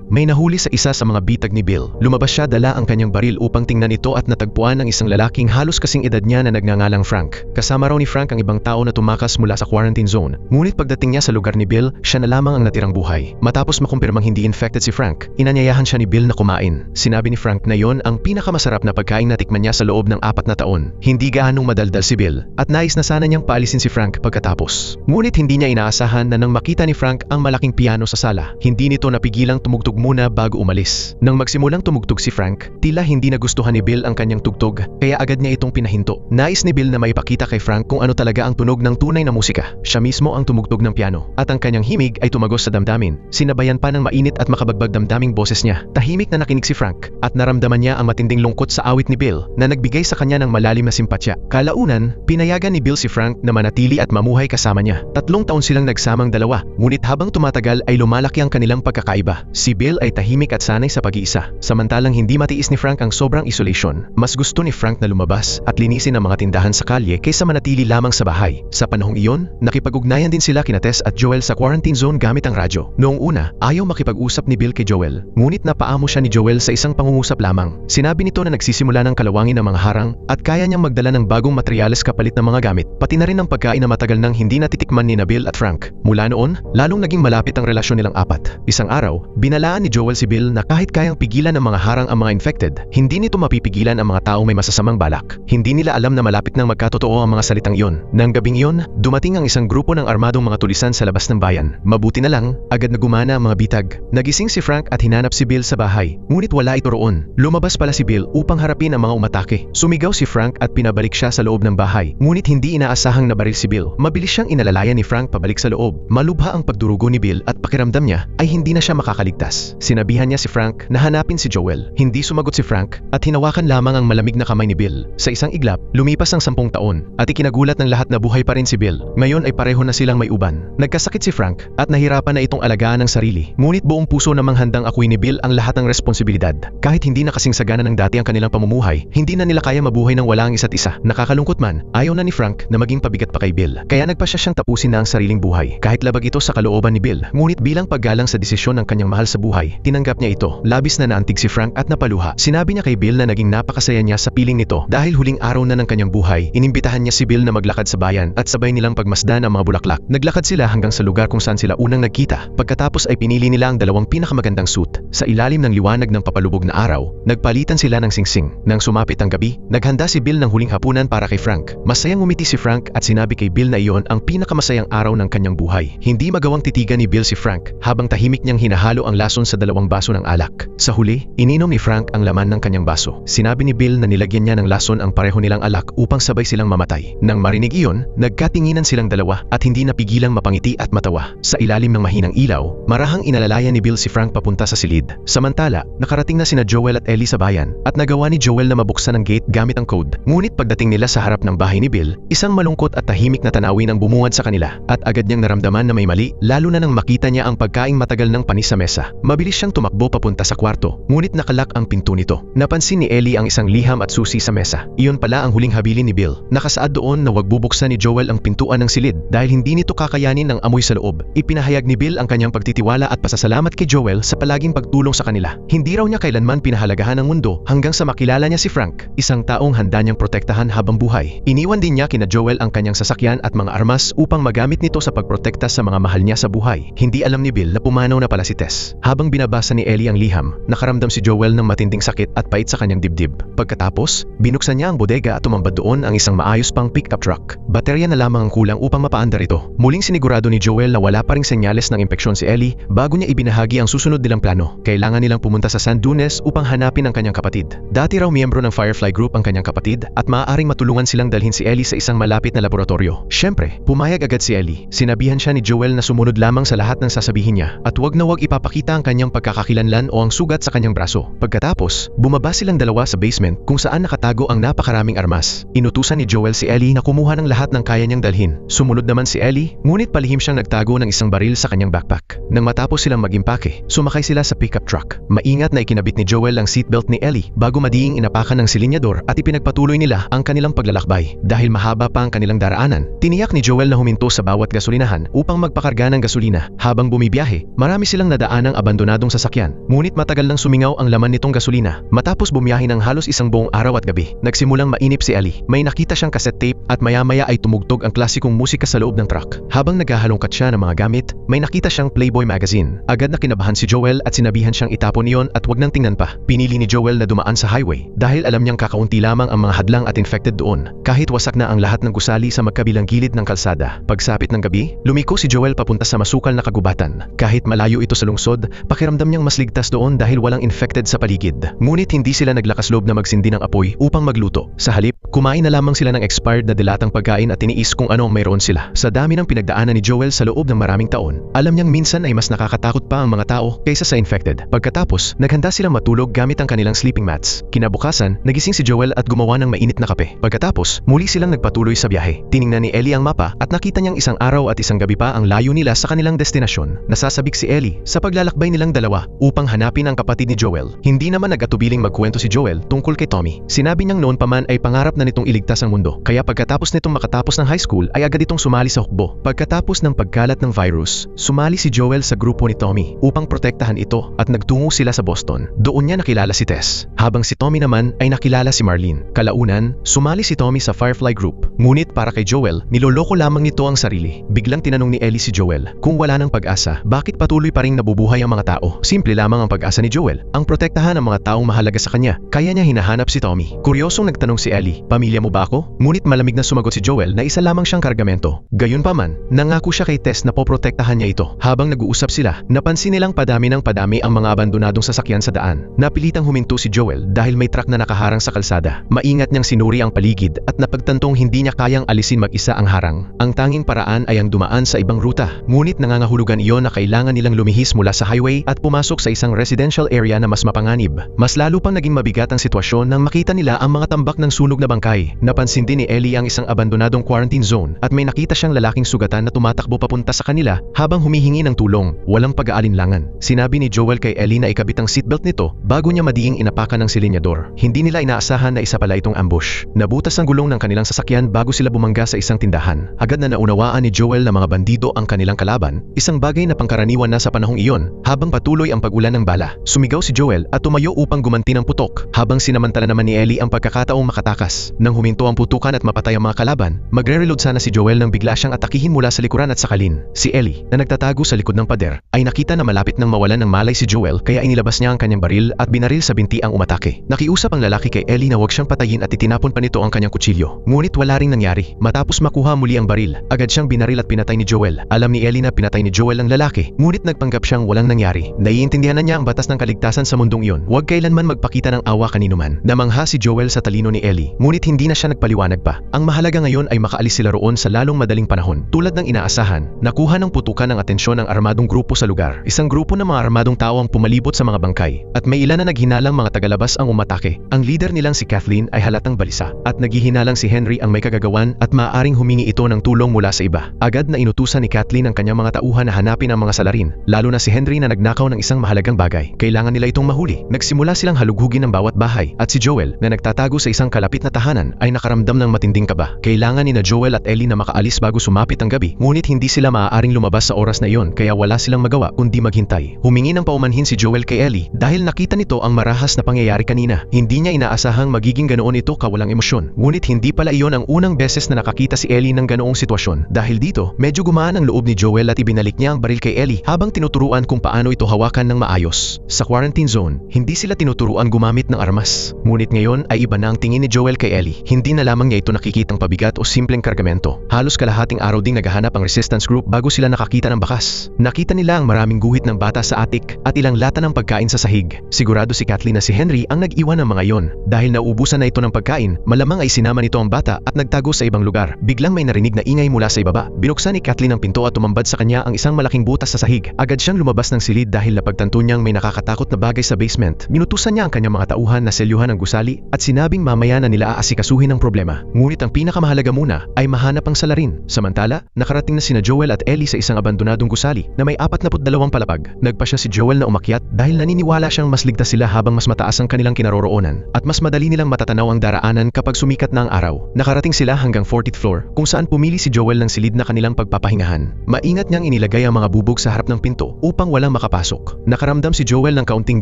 [SPEAKER 1] may nahuli sa isa sa mga bitag ni Bill. Lumabas siya dala ang kanyang baril upang tingnan ito at natagpuan ang isang lalaking halos kasing edad niya na nagngangalang Frank. Kasama raw ni Frank ang ibang tao na tumakas mula sa quarantine zone. Ngunit pagdating niya sa lugar ni Bill, siya na lamang ang natirang buhay. Matapos makumpirmang hindi infected si Frank, inanyayahan siya ni Bill na kumain. Sinabi ni Frank na yon ang pinakamasarap na pagkain na tikman niya sa loob ng 4 na taon. Hindi gaanong madaldal si Bill at nais na sana niyang paalisin si Frank pagkatapos. Ngunit hindi niya inaasahan na nang makita ni Frank ang malaking piano sa sala, hindi nito napigilang tumugtog muna bago umalis. Nang magsimulang tumugtog si Frank, tila hindi nagustuhan ni Bill ang kanyang tugtog, kaya agad niya itong pinahinto. Nais ni Bill na maipakita kay Frank kung ano talaga ang tunog ng tunay na musika. Siya mismo ang tumugtog ng piano, at ang kanyang himig ay tumagos sa damdamin. Sinabayan pa ng mainit at makabagbag damdaming boses niya. Tahimik na nakinig si Frank, at naramdaman niya ang matinding lungkot sa awit ni Bill na nagbigay sa kanya ng malalim na simpatya. Kalaunan, pinayagan ni Bill si Frank na manatili at mamuhay kasama niya. 3 taon silang nagsamang dalawa, ngunit habang tumatagal ay lumalaki ang kanilang pagkakaiba. Si Bill ay tahimik at sanay sa pag-iisa, samantalang hindi matiis ni Frank ang sobrang isolation. Mas gusto ni Frank na lumabas at linisin ang mga tindahan sa kalye kaysa manatili lamang sa bahay. Sa panahong iyon, nakipag-ugnayan din sila kina Tess at Joel sa quarantine zone gamit ang radyo. Noong una, ayaw makipag-usap ni Bill kay Joel, ngunit napaamo siya ni Joel sa isang pangungusap lamang. Sinabi nito na nagsisimula ng kalawangin ng mga harang at kaya niyang magdala ng bagong materyales kapalit ng mga gamit, pati na rin ang pagkain na matagal nang hindi natitikman ni Bill at Frank. Mula noon, lalong naging malapit ang relasyon nilang 4. Isang araw, binalaan ni Joel si Bill na kahit kayang pigilan ng mga harang ang mga infected, hindi nito mapipigilan ang mga taong may masasamang balak. Hindi nila alam na malapit nang magkatotoo ang mga salitang iyon. Nang gabing iyon, dumating ang isang grupo ng armadong mga tulisan sa labas ng bayan. Mabuti na lang, agad na gumana ang mga bitag. Nagising si Frank at hinanap si Bill sa bahay, ngunit wala ito roon. Lumabas pala si Bill upang harapin ang mga umatake. Sumigaw si Frank at pinabalik siya sa loob ng bahay, ngunit hindi inaasahang nabaril si Bill. Mabilis siyang inalalayan ni Frank pabalik sa loob. Malubha ang pagdurugo ni Bill at pakiramdam niya ay hindi na siya makakaligtas. Sinabihan niya si Frank na hanapin si Joel. Hindi sumagot si Frank at hinawakan lamang ang malamig na kamay ni Bill. Sa isang iglap, lumipas ang 10 taon at ikinagulat ng lahat na buhay pa rin si Bill. Ngayon ay pareho na silang may uban. Nagkasakit si Frank at nahirapan na itong alagaan ng sarili. Ngunit buong puso namang handang akuin ni Bill ang lahat ng responsibilidad. Kahit hindi na kasing sagana ng dati ang kanilang pamumuhay, hindi na nila kaya mabuhay ng wala ang isa't isa. Nakakalungkot man, ayaw na ni Frank na maging pabigat pa kay Bill. Kaya nagpasya siyang tapusin na ang sariling buhay. Kahit labag ito sa kalooban ni Bill, ngunit bilang paggalang sa desisyon ng kanyang mahal sa buhay, tinanggap niya ito. Labis na naantig si Frank at napaluha. Sinabi niya kay Bill na naging napakasaya niya sa piling nito dahil huling araw na ng kanyang buhay. Inimbitahan niya si Bill na maglakad sa bayan at sabay nilang pagmasdan ang mga bulaklak. Naglakad sila hanggang sa lugar kung saan sila unang nagkita. Pagkatapos ay pinili nila ang 2 pinakamagandang suit. Sa ilalim ng liwanag ng papalubog na araw, nagpalitan sila ng singsing. Nang sumapit ang gabi, naghanda si Bill ng huling hapunan para kay Frank. Masayang ngumiti si Frank at sinabi kay Bill na iyon ang pinakamasayang araw ng kanyang buhay. Hindi magawang titigan ni Bill si Frank habang tahimik niyang hinahalo ang lason sa 2 baso ng alak. Sa huli, ininom ni Frank ang laman ng kanyang baso. Sinabi ni Bill na nilagyan niya ng lason ang pareho nilang alak upang sabay silang mamatay. Nang marinig iyon, nagkatinginan silang dalawa at hindi napigilang mapangiti at matawa. Sa ilalim ng mahinang ilaw, marahang inalalayan ni Bill si Frank papunta sa silid. Samantala, nakarating na sina Joel at Ellie sa bayan at nagawa ni Joel na mabuksan ang gate gamit ang code. Ngunit pagdating nila sa harap ng bahay ni Bill, isang malungkot at tahimik na tanawin ang bumungad sa kanila at agad niyang naramdaman na may mali, lalo na nang makita niya ang pagkaing matagal ng panis sa mesa. Mabilis siyang tumakbo papunta sa kwarto, ngunit nakalak ang pinto nito. Napansin ni Ellie ang isang liham at susi sa mesa. Iyon pala ang huling habilin ni Bill. Nakasaad doon na wag bubuksan ni Joel ang pintuan ng silid dahil hindi nito kakayanin ng amoy sa loob. Ipinahayag ni Bill ang kanyang pagtitiwala at pasasalamat kay Joel sa palaging makipagtulong sa kanila. Hindi raw niya kailanman pinahalagahan ng mundo hanggang sa makilala niya si Frank, isang taong handa niyang protektahan habang buhay. Iniwan din niya kina Joel ang kanyang sasakyan at mga armas upang magamit nito sa pagprotekta sa mga mahal niya sa buhay. Hindi alam ni Bill na pumanaw na pala si Tess. Habang binabasa ni Ellie ang liham, nakaramdam si Joel ng matinding sakit at pait sa kanyang dibdib. Pagkatapos, binuksan niya ang bodega at tumambad doon ang isang maayos pang pickup truck. Baterya na lamang ang kulang upang mapaandar ito. Muling sinigurado ni Joel na wala pa ring senyales ng impeksyon si Ellie bago niya ibinahagi ang susunod nilang plano. Kailangan nilang pumunta sa Sand Dunes upang hanapin ang kanyang kapatid. Dati raw miyembro ng Firefly Group ang kanyang kapatid at maaaring matulungan silang dalhin si Ellie sa isang malapit na laboratorio. Siyempre, pumayag agad si Ellie. Sinabihan siya ni Joel na sumunod lamang sa lahat ng sasabihin niya at wag na wag ipapakita ang kanyang pagkakakilanlan o ang sugat sa kanyang braso. Pagkatapos, bumaba silang dalawa sa basement kung saan nakatago ang napakaraming armas. Inutusan ni Joel si Ellie na kumuha ng lahat ng kaya niyang dalhin. Sumunod naman si Ellie, ngunit palihim siyang nagtago ng isang baril sa kanyang backpack. Nang matapos silang mag-impake, sumakay sila sa pickup truck. Maingat na ikinabit ni Joel ang seatbelt ni Ellie bago madiing inapakan ng silinyador at ipinagpatuloy nila ang kanilang paglalakbay. Dahil mahaba pa ang kanilang daraanan, tiniyak ni Joel na huminto sa bawat gasolinahan upang magpakarga ng gasolina. Habang bumibiyahe, marami silang nadaanang abandonadong sasakyan, ngunit matagal nang sumingaw ang laman nitong gasolina. Matapos bumiyahe ng halos isang buong araw at gabi, nagsimulang mainip si Ellie. May nakita siyang cassette tape at maya-maya ay tumugtog ang klasikong musika sa loob ng truck. Habang naghahalongkat siya ng mga gamit, may nakita siyang Playboy magazine. Agad na kinabahan si Joel at sinabihan siyang itapon iyon at wag nang tingnan pa. Pinili ni Joel na dumaan sa highway dahil alam niyang kakaunti lamang ang mga hadlang at infected doon. Kahit wasak na ang lahat ng gusali sa magkabilang gilid ng kalsada. Pagsapit ng gabi, lumiko si Joel papunta sa masukal na kagubatan. Kahit malayo ito sa lungsod, pakiramdam niyang mas ligtas doon dahil walang infected sa paligid. Ngunit hindi sila naglakas loob na magsindi ng apoy upang magluto. Sa halip, kumain na lamang sila ng expired na dilatang pagkain at tiniis kung ano ang mayroon sila. Sa dami ng pinagdaanan ni Joel sa loob ng maraming taon, alam niyang minsan ay mas nakakatakot pa ang mga tao kaysa sa infected. Pagkatapos, naghanda silang matulog gamit ang kanilang sleeping mats. Kinabukasan, nagising si Joel at gumawa ng mainit na kape. Pagkatapos, muli silang nagpatuloy sa biyahe. Tiningnan ni Ellie ang mapa at nakita niyang isang araw at isang gabi pa ang layo nila sa kanilang destinasyon. Nasasabik si Ellie sa paglalakbay nilang dalawa upang hanapin ang kapatid ni Joel. Hindi naman nag-atubiling magkwento si Joel tungkol kay Tommy. Sinabi niyang noon pa man ay pangarap na nitong iligtas ang mundo. Kaya pagkatapos nitong makatapos ng high school ay agad itong sumali sa hukbo. Pagkatapos ng pagkalat ng virus, sumali si Joel sa grupo ni Tommy upang protektahan ito at nagtungo sila sa Boston. Doon niya nakilala si Tess. Habang si Tommy naman ay nakilala si Marlene. Kalaunan, sumali si Tommy sa Firefly Group. Ngunit para kay Joel, niloloko lamang nito ang sarili. Biglang tinanong ni Ellie si Joel, kung wala ng pag-asa, bakit patuloy pa ring nabubuhay ang mga tao? Simple lamang ang pag-asa ni Joel, ang protektahan ang mga taong mahalaga sa kanya. Kaya niya hinahanap si Tommy. Kuryosong nagtanong si Ellie, pamilya mo ba ako? Ngunit malamig na sumagot si Joel na isa lamang siyang kargamento. Gayunpaman, nangako siya kay Tess na poprotektahan niya ito. Habang nag-uusap sila, napansin nilang padami ng padami ang mga abandonadong sasakyan sa daan. Napilitang huminto si Joel dahil may truck na nakaharang sa kalsada. Maingat niyang sinuri ang paligid at napagtantong hindi niya kayang alisin mag-isa ang harang. Ang tanging paraan ay ang dumaan sa ibang ruta. Ngunit nangangahulugan iyon na kailangan nilang lumihis mula sa highway at pumasok sa isang residential area na mas mapanganib. Mas lalo pang naging mabigat ang sitwasyon nang makita nila ang mga tambak ng sunog na bangkay. Napansin din ni Ellie ang isang abandonadong quarantine zone at may nakita siyang lalaking sugatan na tumatakbo papunta sa kanila habang humihingi ng tulong. Walang pag-aalinlangan. Sinabi ni Joel kay Ellie na ikabit ang seatbelt nito bago niya madiing inapakan ng silinyador. Hindi nila inaasahan na isa pala itong ambush. Nabutas ang gulong ng kanilang sasakyan bago sila bumangga sa isang tindahan. Agad na naunawaan ni Joel na mga bandido ang kanilang kalaban, isang bagay na pangkaraniwan na sa panahong iyon. Habang patuloy ang pag-ulan ng bala, sumigaw si Joel at tumayo upang gumanti ng putok, habang sinamantala naman ni Ellie ang pagkakataong makatakas. Nang huminto ang putukan at mapatay ang mga kalaban, magre-reload sana si Joel nang bigla siyang atakihin mula sa likuran at sakalin. Si Ellie, na nagtatago sa likod ng pader, ay nakita na malapit nang mawalan ng malay si Joel kaya inilabas niya ang kanyang baril at binaril sa binti ang umatake. Nakiusap ang lalaki kay Ellie na huwag siyang patayin at itinapon pa nito ang kanyang kutsilyo. Ngunit wala ring nangyari. Matapos makuha muli ang baril, agad siyang binaril at pinatay ni Joel. Alam ni Ellie na pinatay ni Joel ang lalaki, ngunit nagpanggap siyang walang nangyari. Naiintindihan na niya ang batas ng kaligtasan sa mundong iyon. Huwag kailanman magpakita ng awa kanino man. Namangha si Joel sa talino ni Ellie, ngunit hindi na siya nagpaliwanag pa. Ang mahalaga ngayon ay makaalis sila roon sa lalong madaling panahon. Tulad ng inaasahan, nakuha ng putukan ng atensyon ng armadong grupo sa lugar. Isang grupo ng mga armadong tao ang pumalibot sa mga bangkay, at may ilan na naghinalang mga tagalabas ang umatake. Ang leader nilang si Kathleen ay halatang balisa, at naghihinalang si Henry ang may kagagawan at maaaring humingi ito ng tulong mula sa iba. Agad na inutusan ni Kathleen ang kanyang mga tauhan na hanapin ang mga salarin, lalo na si Henry na nagnakaw ng isang mahalagang bagay. Kailangan nila itong mahuli. Nagsimula silang halughugin ng bawat bahay, at si Joel, na nagtatago sa isang kalapit na tahanan, ay nakaramdam ng matinding kaba. Kailangan ni na Joel at Ellie na makaalis bago sumapit ang gabi, ngunit hindi sila maaaring lumabas sa oras na iyon kaya wala silang magawa kundi maghintay. Humingi ng paumanhin umanhin si Joel kay Ellie dahil nakita nito ang marahas na pangyayari kanina. Hindi niya inaasahang magiging ganoon ito kawalang emosyon. Ngunit hindi pala iyon ang unang beses na nakakita si Ellie ng ganoong sitwasyon. Dahil dito, medyo gumaan ang loob ni Joel at ibinalik niya ang baril kay Ellie habang tinuturuan kung paano ito hawakan ng maayos. Sa quarantine zone, hindi sila tinuturuan gumamit ng armas. Ngunit ngayon ay iba na ang tingin ni Joel kay Ellie. Hindi na lamang niya ito nakikitang pabigat o simpleng kargamento. Halos kalahating araw ding naghahanap ang resistance group bago sila nakakita ng bakas. Nakita nila ang maraming guhit ng bata sa attic at ilang lata ng pagkain sa sahig. Sigurado si Kathleen na si Henry ang nag-iwan ng mga iyon. Dahil nauubusan na ito ng pagkain, malamang ay sinama nito ang bata at nagtago sa ibang lugar. Biglang may narinig na ingay mula sa ibaba. Binuksan ni Kathleen ang pinto at tumambad sa kanya ang isang malaking butas sa sahig. Agad siyang lumabas ng silid dahil napagtanto niyang may nakakatakot na bagay sa basement. Minutusan niya ang kanyang mga tauhan na selyuhan ng gusali at sinabing mamaya na nila aasikasuhin ang problema. Ngunit ang pinakamahalaga muna ay mahanap ang salarin. Samantala, nakarating na sina Joel at Ellie sa isang abandonadong gusali na may 42 palapag. Nagpa siya si Joel na umakyat dahil naniniwala siyang mas ligtas sila habang mas mataas ang kanilang kinaroroonan at mas madali nilang matatanaw ang daraanan kapag sumikat na ang araw. Nakarating sila hanggang 40th floor kung saan pumili si Joel ng silid na kanilang pagpapahingahan. Maingat niyang inilagay ang mga bubog sa harap ng pinto upang walang makapasok. Nakaramdam si Joel ng kaunting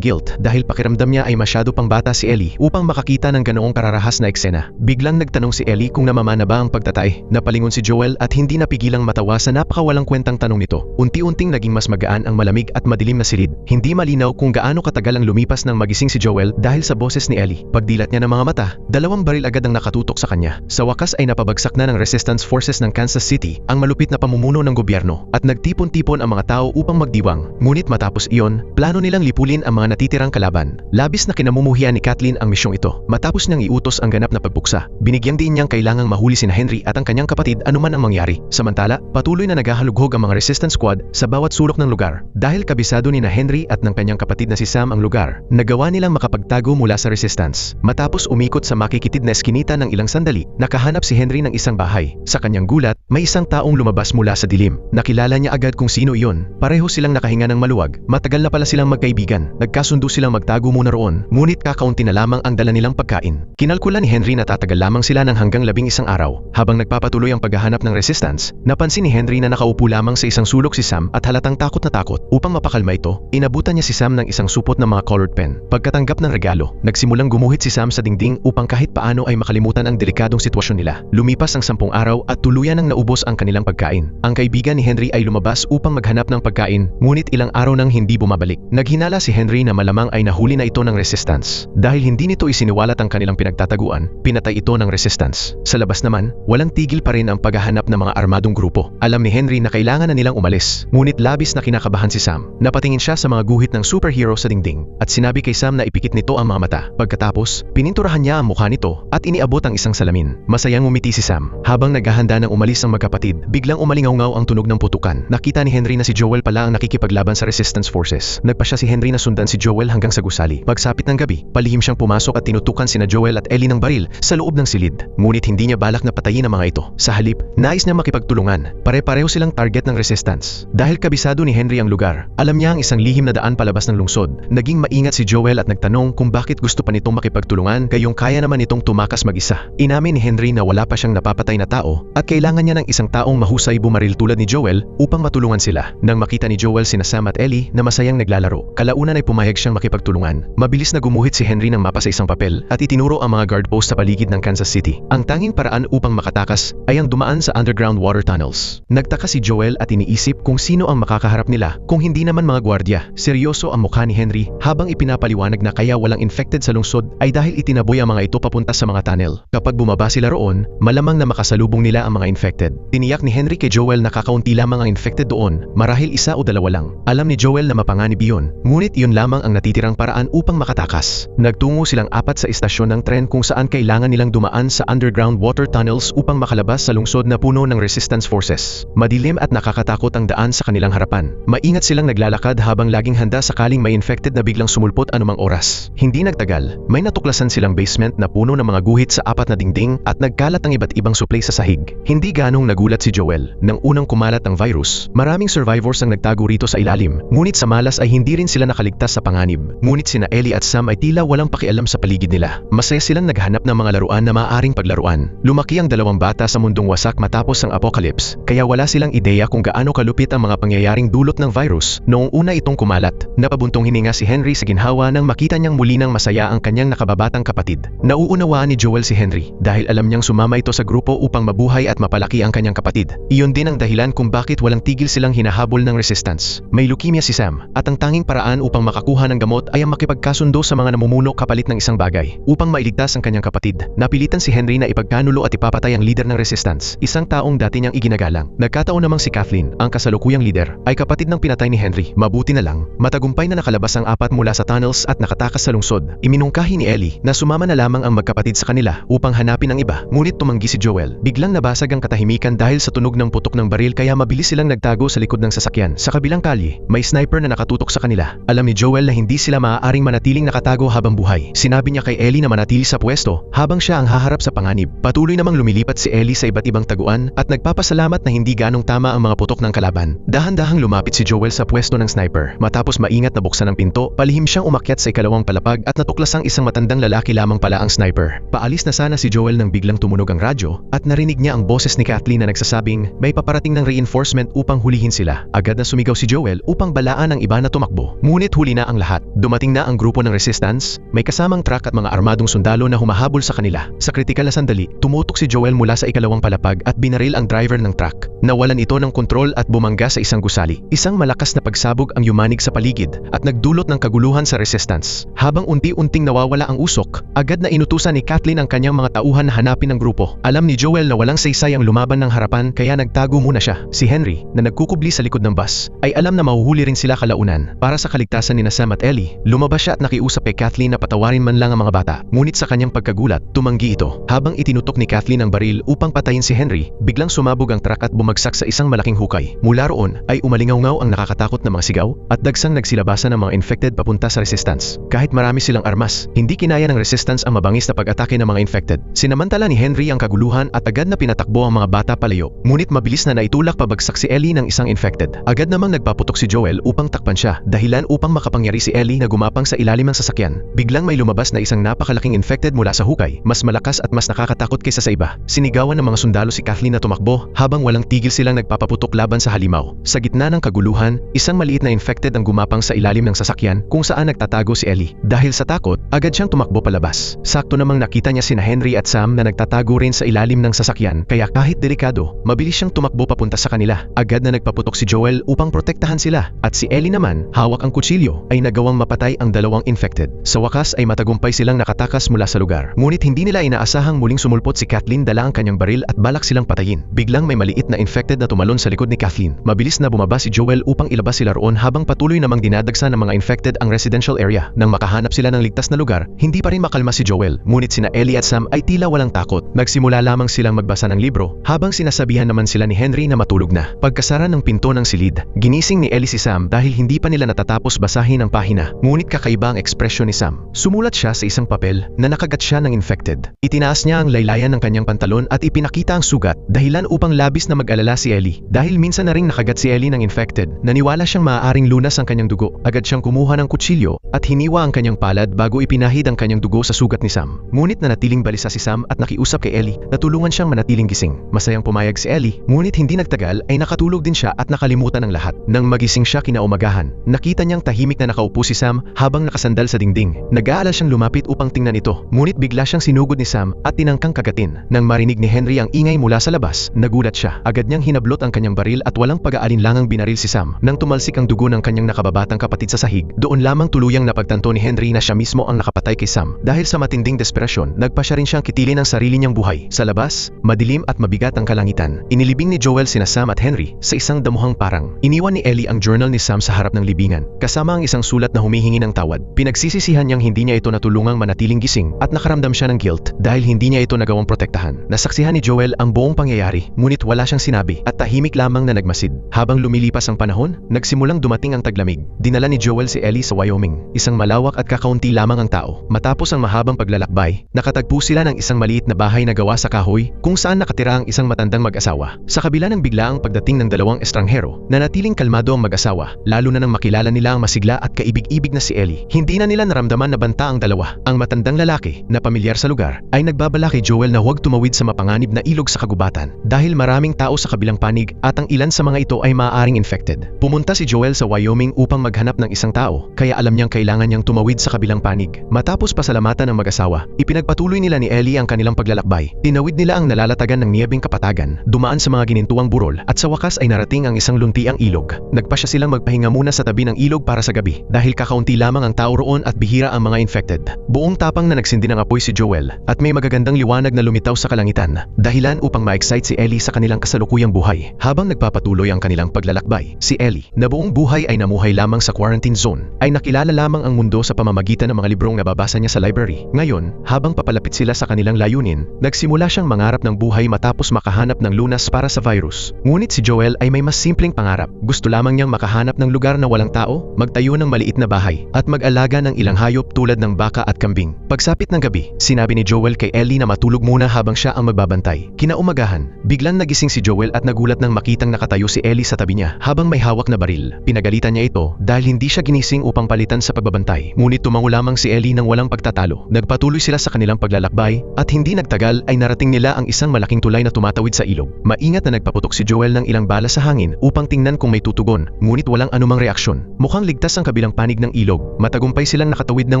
[SPEAKER 1] guilt dahil pakiramdam niya ay masyado pang bata si Ellie upang makakita ng ganoong kararahas na eksena. Biglang nagtanong si Ellie kung namamana ba ang pagtatay. Napalingon si Joel at hindi napigilang matawa sa napakawalang kwentang tanong nito. Unti-unting naging mas magaan ang malamig at madilim na silid. Hindi malinaw kung gaano katagal ang lumipas nang magising si Joel dahil sa boses ni Ellie. Pagdilat niya ng mga mata, 2 baril agad ang nakatutok sa kanya. Sa wakas ay napabagsak na ng resistance forces ng Kansas City, ang malupit na pamumuno ng gobyerno, at nagtipon-tipon ang mga tao upang magdiwang. Ngunit matapos iyon, plano nilang lipulin ang mga natitirang kalaban. Labis na kinamumuhian ni Kathleen ang misyong ito. Matapos niyang iutos ang ganap na pagbuksa, binigyang din niyang kailangang mahuli sina Henry at ang kanyang kapatid anuman ang mangyari. Samantala, patuloy na naghahalughog ang mga resistance squad sa bawat sulok ng lugar. Dahil kabisado ni na Henry at ng kanyang kapatid na si Sam ang lugar, nagawa nilang makapagtago mula sa resistance. Matapos umikot sa makikitid na eskinita ng ilang sandali, nakahanap si Henry ng isang bahay. Sa kanyang gulat, may isang taong lumabas mula sa dilim. Nakilala niya agad kung sino iyon. Pareho silang nakahinga ng maluwag. Matagal na pala silang magkaibigan. Nagkasundo silang magtago muna roon, ngunit kakaunti na lamang ang dala nilang pagkain. Kinalkula ni Henry na tatagal lamang sila ng hanggang 11 araw. Habang nagpapatuloy ang paghahanap ng resistance, napansin ni Henry na nakaupo lamang sa isang sulok si Sam at halatang takot na takot. Upang mapakalma ito, inabutan niya si Sam ng isang supot ng mga colored pen. Pagkatanggap ng regalo, nagsimulang gumuhit si Sam sa dingding upang kahit paano ay makalimutan ang delikadong sitwasyon nila. Lumipas ang 10 araw at tuluyan nang naubos ang kanilang pagkain. Ang kaibigan ni Henry ay lumabas upang maghanap ng pagkain, ngunit ilang araw nang hindi bumabalik. Naghinala si Henry na malamang ay nahuli na ito ng resistance. Dahil hindi nito isiniwalat ang kanilang pinagtataguan, pinatay ito ng resistance. Sa labas naman, walang tigil pa rin ang paghahanap ng mga armadong grupo. Alam ni Henry na kailangan na nilang umalis, ngunit labis na kinakabahan si Sam. Napatingin siya sa mga guhit ng superhero sa dingding at sinabi kay Sam na ipikit nito ang mga mata. Pagkatapos, pininturahan niya ang mukha nito at iniabot ang isang salamin. Masayang umiti si Sam. Habang naghahanda ng umalis ang magkapatid, biglang umalingaw-ngaw ang tunog ng putukan. Nakita ni Henry na si Joel pala ang nakikipaglaban sa resistance forces. Nagpa siya si Henry na sundan si Joel hanggang sa gusali. Pagsapit ng gabi, palihim siyang pumasok at tinutukan sina Joel at Ellie ng baril sa loob ng silid. Ngunit hindi niya balak na patayin ang mga ito. Sa halip, nais niya makipagtulungan. Pare-pareho silang target ng resistance. Dahil kabisado ni Henry ang lugar, alam niya ang isang lihim na daan palabas ng lungsod. Naging maingat si Joel at nagtanong kung bakit gusto pa nitong makipagtulungan gayong kaya naman nitong tumakas mag-isa. Inamin ni Henry na wala pa siyang napapatay na tao at kailangan niya ng isang taong mahusay bumaril tulad ni Joel upang matulungan sila. Nang makita ni Joel sina Sam at Ellie na masayang naglalaro, kalaunan ay pumayag siyang makipagtulungan. Mabilis na gumuhit si Henry ng mapa sa isang papel at itinuro ang mga guard post sa paligid ng Kansas City. Ang tanging paraan upang makatakas ay ang dumaan sa underground water tunnels. Nagtaka si Joel at iniisip kung sino ang makakaharap nila kung hindi naman mga gwardya. Seryoso ang mukha ni Henry habang ipinapaliwanag na kaya walang infected sa lungsod ay dahil itinaboy ang mga ito papunta sa mga tunnel. Kapag bumaba sila roon, malamang na makasalubong nila ang mga infected. Tiniyak ni Henry kay Joel na kakaunti lamang ang infected doon, marahil 1 o 2 lang. Alam ni Joel na mapanganib iyon, ngunit iyon lamang ang natitirang paraan upang makatakas. Nagtungo silang 4 sa istasyon ng tren kung saan kailangan nilang dumaan sa underground water tunnels upang makalabas sa lungsod na puno ng resistance forces. Madilim at nakakatakot ang daan sa kanilang harapan. Maingat silang naglalakad habang laging handa sakaling may infected na biglang sumulpot anumang oras. Hindi nagtagal, may natuklasan silang basement na puno ng mga guhit sa 4 na dingding at nagkalat ang iba't ibang supply sa sahig. Hindi ganong nagulat si Joel. Nang unang kumalat ang virus, maraming survivors ang nagtago rito sa ilalim. Ngunit sa malas ay hindi rin sila nakaligtas sa panganib. Ngunit sina Ellie at Sam ay tila walang pakialam sa paligid nila. Masaya silang naghanap ng mga laruan na maaaring paglaruan. Lumaki ang 2 bata sa mundong wasak matapos ang apocalypse, kaya wala silang ideya kung gaano kalupit ang mga pangyayaring dulot ng virus. Noong una itong kumalat kumalat. Napabuntong hininga si Henry sa ginhawa nang makita niyang muli nang masaya ang kanyang nakababatang kapatid. Nauunawaan ni Joel si Henry dahil alam niyang sumama ito sa grupo upang mabuhay at mapalaki ang kanyang kapatid. Iyon din ang dahilan kung bakit walang tigil silang hinahabol ng resistance. May leukemia si Sam at ang tanging paraan upang makakuha ng gamot ay ang makipagkasundo sa mga namumuno kapalit ng isang bagay. Upang mailigtas ang kanyang kapatid, napilitan si Henry na ipagkanulo at ipapatay ang leader ng resistance, isang taong dati niyang iginagalang. Nagkataon namang si Kathleen, ang kasalukuyang leader, ay kapatid ng pinatay ni Henry. Mabuti na lang, matagumpay na nakalabas ang apat mula sa tunnels at nakatakas sa lungsod. Iminungkahi ni Ellie na sumama na lamang ang magkapatid sa kanila upang hanapin ang iba. Ngunit tumanggi si Joel. Biglang nabasag ang katahimikan dahil sa tunog ng putok ng baril kaya mabilis silang nagtago sa likod ng sasakyan. Sa kabilang kalye, may sniper na nakatutok sa kanila. Alam ni Joel na hindi sila maaaring manatiling nakatago habang buhay. Sinabi niya kay Ellie na manatili sa pwesto habang siya ang haharap sa panganib. Patuloy namang lumilipat si Ellie sa iba't ibang taguan at nagpapasalamat na hindi ganong tama ang mga putok ng kalaban. Dahan-dahang lumapit si Joel sa pwesto ng sniper. Matapos maingat na buksan ang pinto, palihim siyang umakyat sa ikalawang palapag at natuklasang isang matandang lalaki lamang pala ang sniper. Paalis na sana si Joel nang biglang tumunog ang radyo at narinig niya ang boses ni Kathleen na nagsasabing may paparating ng reinforcement upang hulihin sila. Agad na sumigaw si Joel upang balaan ang iba na tumakbo. Ngunit huli na ang lahat. Dumating na ang grupo ng resistance, may kasamang truck at mga armadong sundalo na humahabol sa kanila. Sa kritikal na sandali, tumutok si Joel mula sa ikalawang palapag at binaril ang driver ng truck. Nawalan ito ng kontrol at bumangga sa isang gusali. Isang malakas na pagsabog ang yumanig sa paligid at nagdulot ng kaguluhan sa resistance. Habang unti-unting nawawala ang usok, agad na inutusan ni Kathleen ang kanyang mga tauhan na hanapin ang grupo. Alam ni Joel na walang saysay ang lumaban ng harapan kaya nagtago muna siya. Si Henry, na nagkukubli sa likod ng bus, ay alam na mahuhuli rin sila kalaunan. Para sa kaligtasan ni Sam at Ellie, lumabas siya at nakiusap kay Kathleen na patawarin man lang ang mga bata. Ngunit sa kanyang pagkagulat, tumanggi ito. Habang itinutok ni Kathleen ang baril upang patayin si Henry, biglang sumabog ang truck at bumagsak sa isang malaking hukay. Mula roon ay umalingaw-ngaw ang nakakatakot na mga sigaw at dagsang nagsilabasan ng mga infected papunta sa resistance. Kahit marami silang armas, hindi kinaya ng resistance ang mabangis na pag-atake ng mga infected. Sinamantala ni Henry ang kaguluhan at agad na pinatakbo ang mga bata palayo. Ngunit mabilis na naitulak pabagsak si Ellie ng isang infected. Agad namang nagpaputok si Joel upang takpan siya, dahilan upang makapangyari si Ellie na gumapang sa ilalim ng sasakyan. Biglang may lumabas na isang napakalaking infected mula sa hukay, mas malakas at mas nakakatakot kaysa sa iba. Sinigawan ng mga sundalo si Kathleen na tumakbo habang walang tigil silang nagpapaputok laban sa halimaw. Sa gitna ng kaguluhan, isang maliit na infected ang gumapang sa ilalim ng sasakyan kung saan nagtatago si Ellie. Dahil sa takot, agad siyang tumakbo palabas. Sakto namang nakita niya sina Henry at Sam na nagtatago rin sa ilalim ng sasakyan kaya kahit delikado, mabilis siyang tumakbo papunta sa kanila. Agad na nagpaputok si Joel upang protektahan sila at si Ellie naman, hawak ang kutsilyo, ay nagawang mapatay ang dalawang infected. Sa wakas ay matagumpay silang nakatakas mula sa lugar. Ngunit hindi nila inaasahang muling sumulpot si Kathleen dala ang kanyang baril at balak silang patayin. Biglang may maliit na infected na tumalon sa likod ni Kathleen. Mabilis na bumaba si Joel upang ilabas sila roon habang patuloy namang dinadagsa ng mga infected ang residential area. Nang makahanap sila ng ligtas na lugar, hindi pa rin makalma si Joel. Ngunit sina Ellie at Sam ay tila walang takot. Nagsimula lamang silang magbasa ng libro habang sinasabihan naman sila ni Henry na matulog na. Pagkasara ng pinto ng silid, ginising ni Ellie si Sam dahil hindi pa nila natatapos basahin ang pahina. Ngunit kakaiba ang ekspresyon ni Sam. Sumulat siya sa isang papel na nakagat siya ng infected. Itinaas niya ang laylayan ng kanyang pantalon at ipinakita ang sugat, dahilan upang labis na mag-alala si Ellie. Dahil minsan na ring nakagat si Ellie ng infected, naniwala siyang maaaring lunas ang kanyang dugo. Agad siyang kumuha ng kutsilyo at hiniwa ang kanyang palad bago ipinahid ang kanyang dugo sa sugat ni Sam. Ngunit nanatiling balisa si Sam at nakiusap kay Ellie na tulungan siyang manatiling gising. Masayang pumayag si Ellie, ngunit hindi nagtagal ay nakatulog din siya at nakalimutan ng lahat. Nang magising siya kinaumagahan, nakita niyang tahimik na nakaupo si Sam habang nakasandal sa dingding. Nag-aalala siyang lumapit upang tingnan ito, ngunit bigla siyang sinugod ni Sam at tinangkang kagatin. Nang marinig ni Henry ang ingay mula sa labas, nagulat siya. Agad niyang hinablot ang kanyang baril at walang pag-aalinlangang binaril si Sam. Nang tumalsik ang dugo ng kanyang nakababatang kapatid sa sahig, doon lamang tuluyang napagtanto ni Henry na siya mismo ang nakapatay kay Sam. Dahil sa matinding desperasyon, nagpa siya rin siyang kitilin ang sarili niyang buhay. Sa labas, madilim at mabigat ang kalangitan. Inilibing ni Joel sina Sam at Henry sa isang damuhang parang. Iniwan ni Ellie ang journal ni Sam sa harap ng libingan, kasama ang isang sulat na humihingi ng tawad. Pinagsisisihan niyang hindi niya ito natulungang manatiling gising at nakaramdam siya ng guilt dahil hindi niya ito nagawang protektahan. Nasaksihan ni Joel ang buong pangyayari, ngunit wala siyang sinabi at tahimik lamang na nagmasid. Habang lumilipas ang panahon, nagsimulang dumating ang taglamig. Dinala ni Joel si Ellie sa Wyoming, isang malawak at kakaunti lamang ang tao. Matapos ang mahabang paglalakbay, nakatagpo sila ng isang maliit na bahay na gawa sa kahoy kung saan nakatira ang isang matandang mag-asawa. Sa kabila ng biglaang pagdating ng dalawang estranghero, nanatiling kalmado ang mag-asawa, lalo na nang makilala nila ang masigla at kaibig-ibig na si Ellie. Hindi na nila naramdaman na banta ang dalawa. Ang matandang lalaki, na pamilyar sa lugar, ay nagbabala kay Joel na huwag tumawid sa mapanganib na ilog sa kagubatan dahil maraming tao sa kabilang panig at ang ilan sa mga ito ay maaaring infected. Pumunta si Joel sa Wyoming Wyoming upang maghanap ng isang tao, kaya alam niyang kailangan niyang tumawid sa kabilang panig. Matapos pasalamatan ng mag-asawa, ipinagpatuloy nila ni Ellie ang kanilang paglalakbay. Tinawid nila ang nalalatagan ng niyebeng kapatagan, dumaan sa mga ginintuang burol, at sa wakas ay narating ang isang luntiang ilog. Nagpasya silang magpahinga muna sa tabi ng ilog para sa gabi, dahil kakaunti lamang ang tao roon at bihira ang mga infected. Buong tapang na nagsindi ng apoy si Joel, at may magagandang liwanag na lumitaw sa kalangitan, dahilan upang ma-excite si Ellie sa kanilang kasalukuyang buhay. Habang nagpapatuloy ang kanilang paglalakbay, si Ellie, na buong buhay ay namuhay lamang sa quarantine zone, ay nakilala lamang ang mundo sa pamamagitan ng mga librong nababasa niya sa library. Ngayon, habang papalapit sila sa kanilang layunin, nagsimula siyang mangarap ng buhay matapos makahanap ng lunas para sa virus. Ngunit si Joel ay may mas simpleng pangarap. Gusto lamang niyang makahanap ng lugar na walang tao, magtayo ng maliit na bahay, at mag-alaga ng ilang hayop tulad ng baka at kambing. Pagsapit ng gabi, sinabi ni Joel kay Ellie na matulog muna habang siya ang magbabantay. Kinaumagahan, biglang nagising si Joel at nagulat nang makitang nakatayo si Ellie sa tabi niya habang may hawak na baril. Pinagalitan niya ito dahil hindi siya ginising upang palitan sa pagbabantay. Ngunit tumango lamang si Ellie nang walang pagtatalo. Nagpatuloy sila sa kanilang paglalakbay at hindi nagtagal ay narating nila ang isang malaking tulay na tumatawid sa ilog. Maingat na nagpaputok si Joel ng ilang bala sa hangin upang tingnan kung may tutugon, ngunit walang anumang reaksyon. Mukhang ligtas ang kabilang panig ng ilog. Matagumpay silang nakatawid ng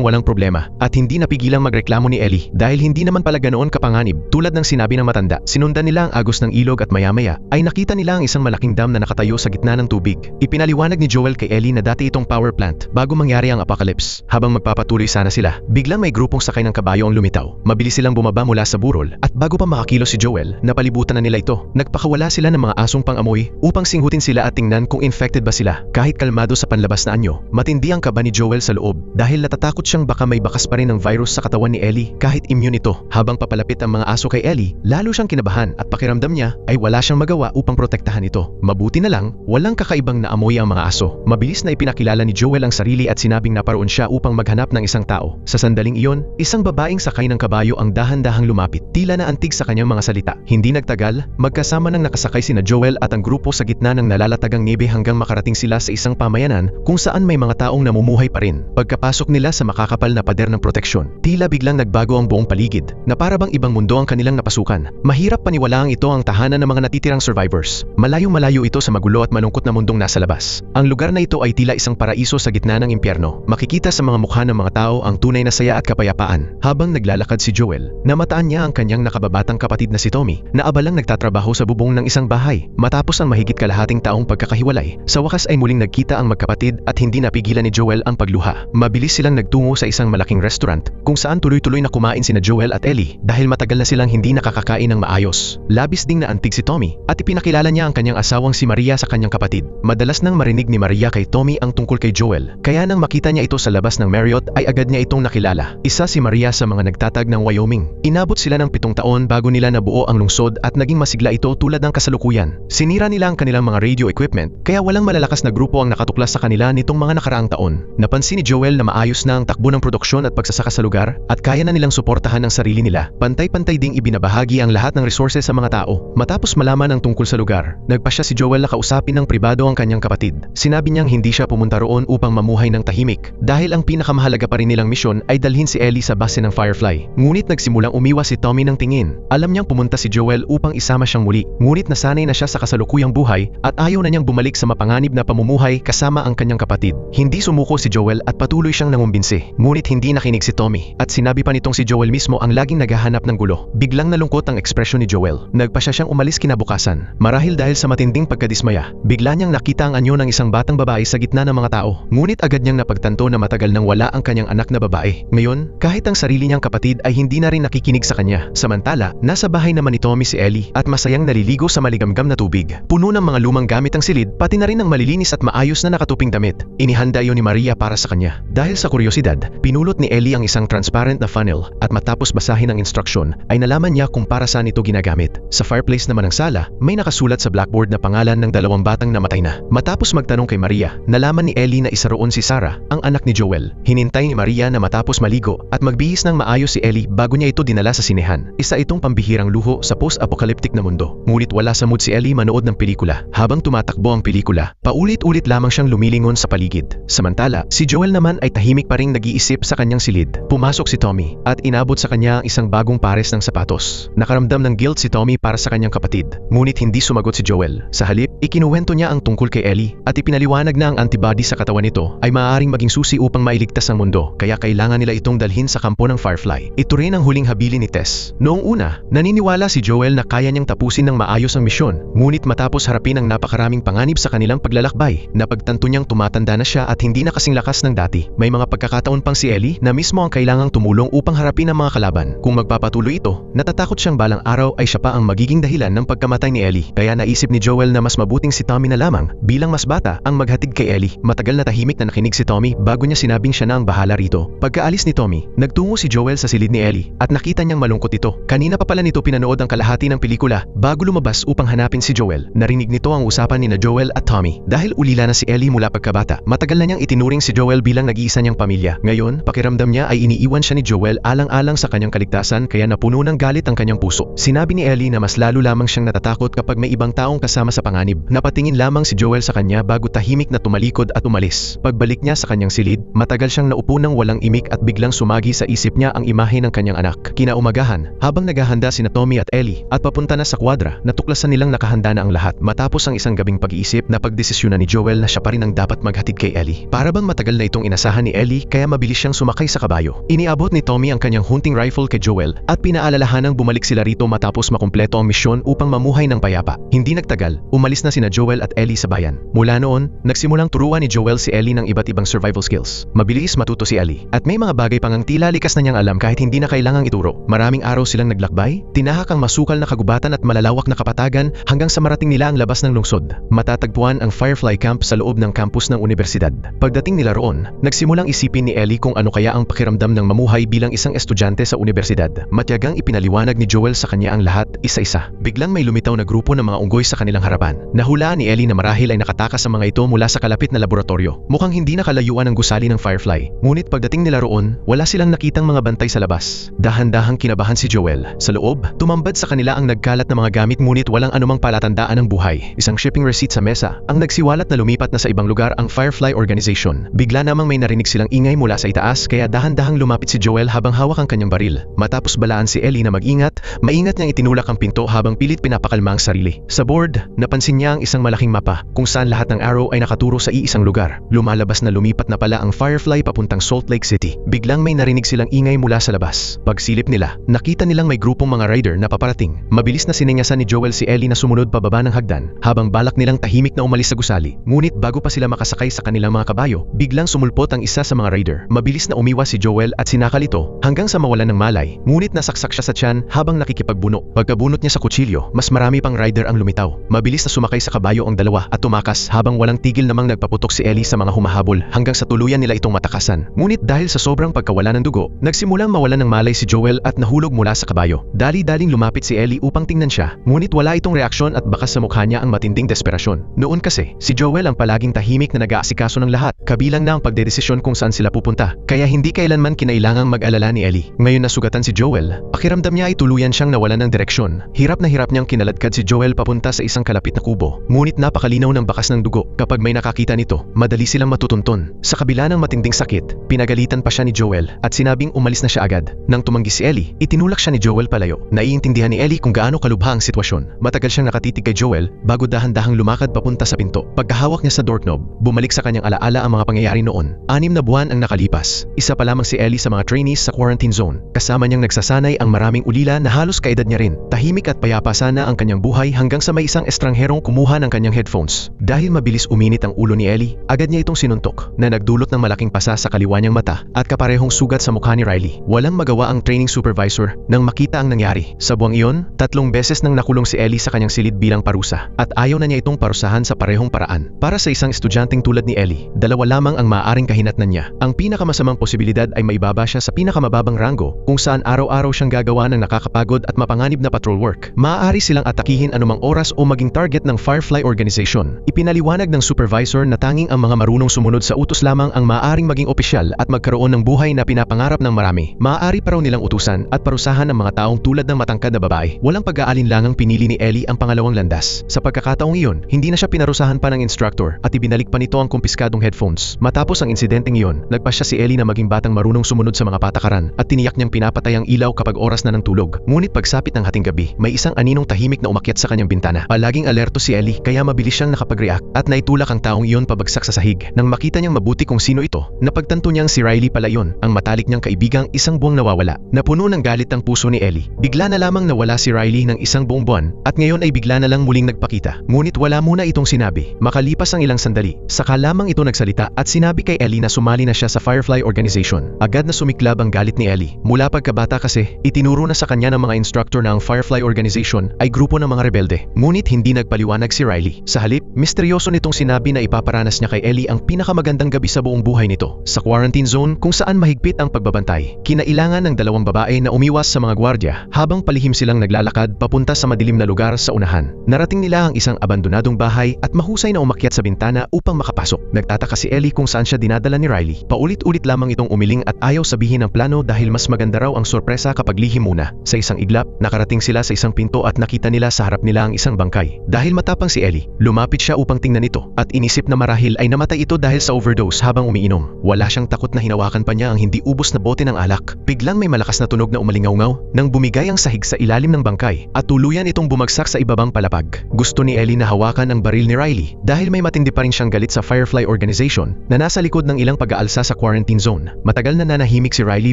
[SPEAKER 1] walang problema at hindi napigilang magreklamo ni Ellie dahil hindi naman pala ganoon kapanganib. Tulad ng sinabi ng matanda, sinundan nila ang agos ng ilog at maya-maya ay nakita nila ang isang malaking dam na nakatayo sa gitna ng tubig. Ipinaliwanag ni Joel kay Ellie na dati itong power plant bago mangyari ang apocalypse. Habang magpapatuloy sana sila, biglang may grupong sakay ng kabayo ang lumitaw. Mabilis silang bumaba mula sa burol at bago pa makakilos si Joel, napalibutan na nila ito. Nagpakawala sila ng mga asong pang-amoy upang singhutin sila at tingnan kung infected ba sila. Kahit kalmado sa panlabas na anyo, matindi ang kaba ni Joel sa loob dahil natatakot siyang baka may bakas pa rin ng virus sa katawan ni Ellie kahit immune ito. Habang papalapit ang mga aso kay Ellie, lalo siyang kinabahan at pakiramdam niya ay wala siyang magawa upang protektahan ito. Mabuti na lang, walang kakaibang naamoy ang mga aso. Mabilis na ipinakilala ni Joel ang sarili at sinabing naparoon siya upang maghanap ng isang tao. Sa sandaling iyon, isang babaeng sakay ng kabayo ang dahan-dahang lumapit. Tila na antig sa kanyang mga salita. Hindi nagtagal, magkasama nang nakasakay sina Joel at ang grupo sa gitna ng nalalatagang niebe hanggang makarating sila sa isang pamayanan kung saan may mga taong namumuhay pa rin. Pagkapasok nila sa makakapal na pader ng proteksyon, tila biglang nagbago ang buong paligid, na para bang ibang mundo ang kanilang napasukan. Mahirap paniwalaang ito ang tahanan ng mga natitirang survivors. Malayong-malayo ito sa magulo at malungkot na mundong nasa labas. Ang lugar na ito ay tila isang paraiso sa gitna ng impyerno. Makikita sa mga mukha ng mga tao ang tunay na saya at kapayapaan. Habang naglalakad si Joel, namataan niya ang kanyang nakababatang kapatid na si Tommy, na abalang nagtatrabaho sa bubong ng isang bahay. Matapos ang mahigit kalahating taong pagkakahiwalay, sa wakas ay muling nagkita ang magkapatid at hindi napigilan ni Joel ang pagluha. Mabilis silang nagtungo sa isang malaking restaurant kung saan tuloy-tuloy na kumain sina Joel at Ellie dahil matagal na silang hindi nakakakain ng maayos. Labis ding naantig si Tommy at ipinakilala niya ang kanyang asawang si Maria sa kanyang kapatid. Madalas nang marinig ni Maria kay Tommy ang tungkol kay Joel, kaya nang makita niya ito sa labas ng Marriott ay agad niya itong nakilala. Isa si Maria sa mga nagtatag ng Wyoming. Inabot sila ng 7 taon bago nila nabuo ang lungsod at naging masigla ito tulad ng kasalukuyan. Sinira nila ang kanilang mga radio equipment kaya walang malalakas na grupo ang nakatuklas sa kanila nitong mga nakaraang taon. Napansin ni Joel na maayos na ang takbo ng produksyon at pagsasaka sa lugar at kaya na nilang suportahan ang sarili nila. Pantay-pantay ding ibinabahagi ang lahat ng resources sa mga tao. Matapos malaman ang tungkol sa lugar, nagpasya si Joel na kausapin ng pribado ang kanyang kapatid. Sinabi niyang hindi siya pumunta roon upang mamuhay ng tahimik dahil ang pinakamahalaga pa rin nilang misyon ay dalhin si Ellie sa base ng Firefly. Ngunit nagsimulang umiwas si Tommy ng tingin. Alam niyang pumunta si Joel upang isama siyang muli. Ngunit nasanay na siya sa kasalukuyang buhay at ayaw na niyang bumalik sa mapanganib na pamumuhay kasama ang kanyang kapatid. Hindi sumuko si Joel at patuloy siyang nangumbinsi. Ngunit hindi nakinig si Tommy at sinabi pa nitong si Joel mismo ang laging naghahanap ng gulo. Biglang nalungkot ang ekspresyon ni Joel. Nagpasya siyang umalis kinabukasan. Marahil dahil sa matinding pagkadismaya, bigla niyang nakita ang anyo ng isang batang babae sa gitna ng mga tao. Ngunit agad niyang napagtanto na matagal nang wala ang kanyang anak na babae. Ngayon, kahit ang sarili niyang kapatid ay hindi na rin nakikinig sa kanya. Samantala, nasa bahay naman ni Tommy si Ellie at masayang naliligo sa maligamgam na tubig. Puno ng mga lumang gamit ang silid, pati na rin ng malilinis at maayos na nakatuping damit. Inihanda iyon ni Maria para sa kanya. Dahil sa kuryosidad, pinulot ni Ellie ang isang transparent na funnel at matapos basahin ang instruksyon, ay nalaman niya kung para saan ito ginagamit. Sa fireplace naman ng sala, may nakasulat sa blackboard na pangalan ng 2 batang namatay na. Matapos magtanong kay Maria, nalaman ni Ellie na isa roon si Sarah, ang anak ni Joel. Hinintay ni Maria na matapos maligo at magbihis ng maayos si Ellie bago niya ito dinala sa sinehan. Isa itong pambihirang luho sa post-apocalyptic na mundo. Ngunit wala sa mood si Ellie manood ng pelikula. Habang tumatakbo ang pelikula, paulit-ulit lamang siyang lumilingon sa paligid. Samantala, si Joel naman ay tahimik pa ring nag-iisip sa kanyang silid. Pumasok si Tommy at inabot sa kanya ang isang bagong pares ng sapatos. Nakaramdam ng guilt si Tommy para sa kanyang kapatid. Ngunit hindi sumagot si Joel. Sa halip, ikinuwento niya ang tungkol kay Ellie at ipinaliwanag maliwanag na ang antibody sa katawan nito ay maaaring maging susi upang mailigtas ang mundo, kaya kailangan nila itong dalhin sa kampo ng Firefly. Ito rin ang huling habilin ni Tess. Noong una, naniniwala si Joel na kaya niyang tapusin ng maayos ang misyon, ngunit matapos harapin ang napakaraming panganib sa kanilang paglalakbay, napagtanto niyang tumatanda na siya at hindi na kasing lakas ng dati. May mga pagkakataon pang si Ellie na mismo ang kailangang tumulong upang harapin ang mga kalaban. Kung magpapatuloy ito, natatakot siyang balang araw ay siya pa ang magiging dahilan ng pagkamatay ni Ellie. Kaya naisip ni Joel na mas mabuting si Tommy na lamang, bilang mas bata, ang maghatid kay Ellie. Matagal na tahimik na nakinig si Tommy bago niya sinabing siya na ang bahala rito. Pagkaalis ni Tommy, nagtungo si Joel sa silid ni Ellie at nakita niyang malungkot ito. Kanina pa pala nito pinanood ang kalahati ng pelikula bago lumabas upang hanapin si Joel. Narinig nito ang usapan ni Joel at Tommy. Dahil ulila na si Ellie mula pagkabata, matagal na niyang itinuring si Joel bilang nag-iisa niyang pamilya. Ngayon, pakiramdam niya ay iniiwan siya ni Joel alang-alang sa kanyang kaligtasan, kaya napuno ng galit ang kanyang puso. Sinabi ni Ellie na mas lalo lamang siyang natatakot kapag may ibang taong kasama sa panganib. Napatingin lamang si Joel sa kanya bago tahimik na tumalikod at umalis. Pagbalik niya sa kanyang silid, matagal siyang naupo ng walang imik at biglang sumagi sa isip niya ang imahe ng kanyang anak. Kinaumagahan, habang naghahanda sina Tommy at Ellie at papunta na sa kwadra, natuklasan nilang nakahanda na ang lahat matapos ang isang gabing pag-iisip na pagdesisyonan ni Joel na siya pa rin ang dapat maghatid kay Ellie. Para bang matagal na itong inasahan ni Ellie kaya mabilis siyang sumakay sa kabayo. Iniabot ni Tommy ang kanyang hunting rifle kay Joel at pinaalalahanang bumalik sila rito matapos makumpleto ang misyon upang mamuhay ng payapa. Hindi nagtagal, umalis na sina Joel at Ellie sa bayan. Mula noon, nagsimulang turuan ni Joel si Ellie ng iba't ibang survival skills. Mabilis matuto si Ellie at may mga bagay pang ang tila likas na niyang alam kahit hindi na kailangang ituro. Maraming araw silang naglakbay, tinahak ang masukal na kagubatan at malalawak na kapatagan hanggang sa marating nila ang labas ng lungsod. Matatagpuan ang Firefly Camp sa loob ng campus ng universidad. Pagdating nila roon, nagsimulang isipin ni Ellie kung ano kaya ang pakiramdam ng mamuhay bilang isang estudyante sa universidad. Matyagang ipinaliwanag ni Joel sa kanya ang lahat, isa-isa. Biglang may lumitaw na grupo ng mga unggoy sa kanilang harapan. Nahulaan ni Ellie na marahil ay nakatakas sa mga ito mula sa kalapit na laboratorio. Mukhang hindi nakalayuan ang gusali ng Firefly. Ngunit pagdating nila roon, wala silang nakitang mga bantay sa labas. Dahan-dahang kinabahan si Joel. Sa loob, tumambad sa kanila ang nagkalat na mga gamit ngunit walang anumang palatandaan ng buhay. Isang shipping receipt sa mesa, ang nagsiwalat na lumipat na sa ibang lugar ang Firefly Organization. Bigla namang may narinig silang ingay mula sa itaas kaya dahan-dahang lumapit si Joel habang hawak ang kanyang baril. Matapos balaan si Ellie na mag-ingat, maingat niyang itinulak ang pinto habang pilit pinapakalma ang sarili. Sa board, napansin niya ang isang malaking mapa kung saan lahat ng arrow ay nakaturo sa iisang lugar. Lumalabas na lumipat na pala ang Firefly papuntang Salt Lake City. Biglang may narinig silang ingay mula sa labas. Pagsilip nila, nakita nilang may grupong mga rider na paparating. Mabilis na sinenyasan ni Joel si Ellie na sumunod pababa ng hagdan habang balak nilang tahimik na umalis sa gusali. Ngunit bago pa sila makasakay sa kanilang mga kabayo, biglang sumulpot ang isa sa mga rider. Mabilis na umiwas si Joel at sinakal ito hanggang sa mawalan ng malay. Ngunit nasaksak siya sa tiyan habang nakikipagbuno. Pagkabunot niya sa kutsilyo, mas marami pang rider ang lumitaw. Mabilis na sumakay sa kabayo ang dalawa at tumakas habang walang tigil namang nagpaputok si Ellie sa mga humahabol hanggang sa tuluyan nila itong matakasan. Ngunit dahil sa sobrang pagkawala ng dugo, nagsimulang mawalan ng malay si Joel at nahulog mula sa kabayo. Dali-daling lumapit si Ellie upang tingnan siya, ngunit wala itong reaksyon at bakas sa mukha niya ang matinding desperasyon. Noon kasi, si Joel ang palaging tahimik na nag-aasikaso ng lahat, kabilang na ang pagdedesisyon kung saan sila pupunta, kaya hindi kailanman kinailangang mag-alala ni Ellie. Ngayon nasugatan si Joel, pakiramdam niya ay tuluyan siyang nawalan ng direksyon. Hirap na hirap niyang kinaladkad si Joel papunta sa isang kalapit na kubo, ngunit napakalinaw ng bakas ng dugo. Kapag may nakakita nito, madali silang matutuntun. Sa kabila ng matinding sakit, pinagalitan pa siya ni Joel at sinabing umalis na siya agad. Nang tumanggi si Ellie, itinulak siya ni Joel palayo. Naiintindihan ni Ellie kung gaano kalubha ang sitwasyon. Matagal siyang nakatitig kay Joel bago dahan-dahang lumakad papunta sa pinto. Pagkahawak niya sa doorknob, bumalik sa kanyang alaala ang mga pangyayari noon. 6 na buwan ang nakalipas. Isa pa lamang si Ellie sa mga trainees sa quarantine zone. Kasama niyang nagsasanay ang maraming ulila na halos kaedad niya rin. Tahimik at payapa sana ang kanyang buhay hanggang sa may isang estrangherong kumuha ng kanyang headphones. Dahil mabilis uminit ang ulo ni Ellie, agad niya itong sinuntok na nagdulot ng malaking pasa sa kaliwa niyang mata at kaparehong sugat sa mukha ni Riley. Walang magawa ang training supervisor nang makita ang nangyari. Sa buwang iyon, 3 beses nang nakulong si Ellie sa kanyang silid bilang parusa at ayaw na niya itong parusahan sa parehong paraan. Para sa isang estudyanteng tulad ni Ellie, 2 lamang ang maaaring kahinatnan niya. Ang pinakamasamang posibilidad ay maibaba siya sa pinakamababang ranggo kung saan araw-araw siyang gagawa ng nakakapagod at mapanganib na patrol work. Maaari silang atakihin anumang oras o maging target ng Firefly Organization. Ipinaliwanag ng supervisor na tanging ang mga marunong sumunod sa utos lamang ang maaaring maging opisyal at magkaroon ng buhay na pinapangarap ng marami. Maaari pa raw nilang utusan at parusahan ang mga taong tulad ng matangkad na babae. Walang pag-aalinlangang pinili ni Ellie ang pangalawang landas. Sa pagkakataong iyon, hindi na siya pinarusahan pa ng instructor at ibinalik pa nito ang kumpiskadong headphones. Matapos ang insidenteng iyon, nagpasya si Ellie na maging batang marunong sumunod sa mga patakaran at tiniyak niyang pinapatay ang ilaw kapag oras na ng tulog. Ngunit pagsapit ng hating gabi, may isang aninong tahimik na umakyat sa kanyang bintana. Palaging alerto si Ellie kaya mabilis siyang nakapag-react at naitulak ang ang taong iyon pabagsak sa sahig. Nang makita niyang mabuti kung sino ito, napagtanto niyang si Riley pala iyon, ang matalik niyang kaibigang isang buwang nawawala. Napuno ng galit ang puso ni Ellie. Bigla na lamang nawala si Riley ng isang buong buwan at ngayon ay bigla na lang muling nagpakita. Ngunit wala muna itong sinabi. Makalipas ang ilang sandali, saka lamang ito nagsalita at sinabi kay Ellie na sumali na siya sa Firefly Organization. Agad na sumiklab ang galit ni Ellie. Mula pagkabata kasi, itinuro na sa kanya ng mga instructor na ang Firefly Organization ay grupo ng mga rebelde. Ngunit hindi nagpaliwanag si Riley. Sa halip, misteryoso nitong sinabi na ipaparanas niya kay Ellie ang pinakamagandang gabi sa buong buhay nito. Sa quarantine zone kung saan mahigpit ang pagbabantay, kinailangan ng dalawang babae na umiwas sa mga gwardya habang palihim silang naglalakad papunta sa madilim na lugar sa unahan. Narating nila ang isang abandonadong bahay at mahusay na umakyat sa bintana upang makapasok. Nagtataka si Ellie kung saan siya dinadala ni Riley. Paulit-ulit lamang itong umiling at ayaw sabihin ang plano dahil mas maganda raw ang sorpresa kapag lihim muna. Sa isang iglap, nakarating sila sa isang pinto at nakita nila sa harap nila ang isang bangkay. Dahil matapang si Ellie, lumapit siya upang tingnan ito at inisip na marahil ay namatay ito dahil sa overdose habang umiinom. Wala siyang takot na hinawakan pa niya ang hindi ubos na bote ng alak. Biglang may malakas na tunog na umalingaw-ngaw nang bumigay ang sahig sa ilalim ng bangkay at tuluyan itong bumagsak sa ibabang palapag. Gusto ni Ellie na hawakan ang baril ni Riley dahil may matindi pa rin siyang galit sa Firefly Organization na nasa likod ng ilang pag-aalsa sa quarantine zone. Matagal na nanahimik si Riley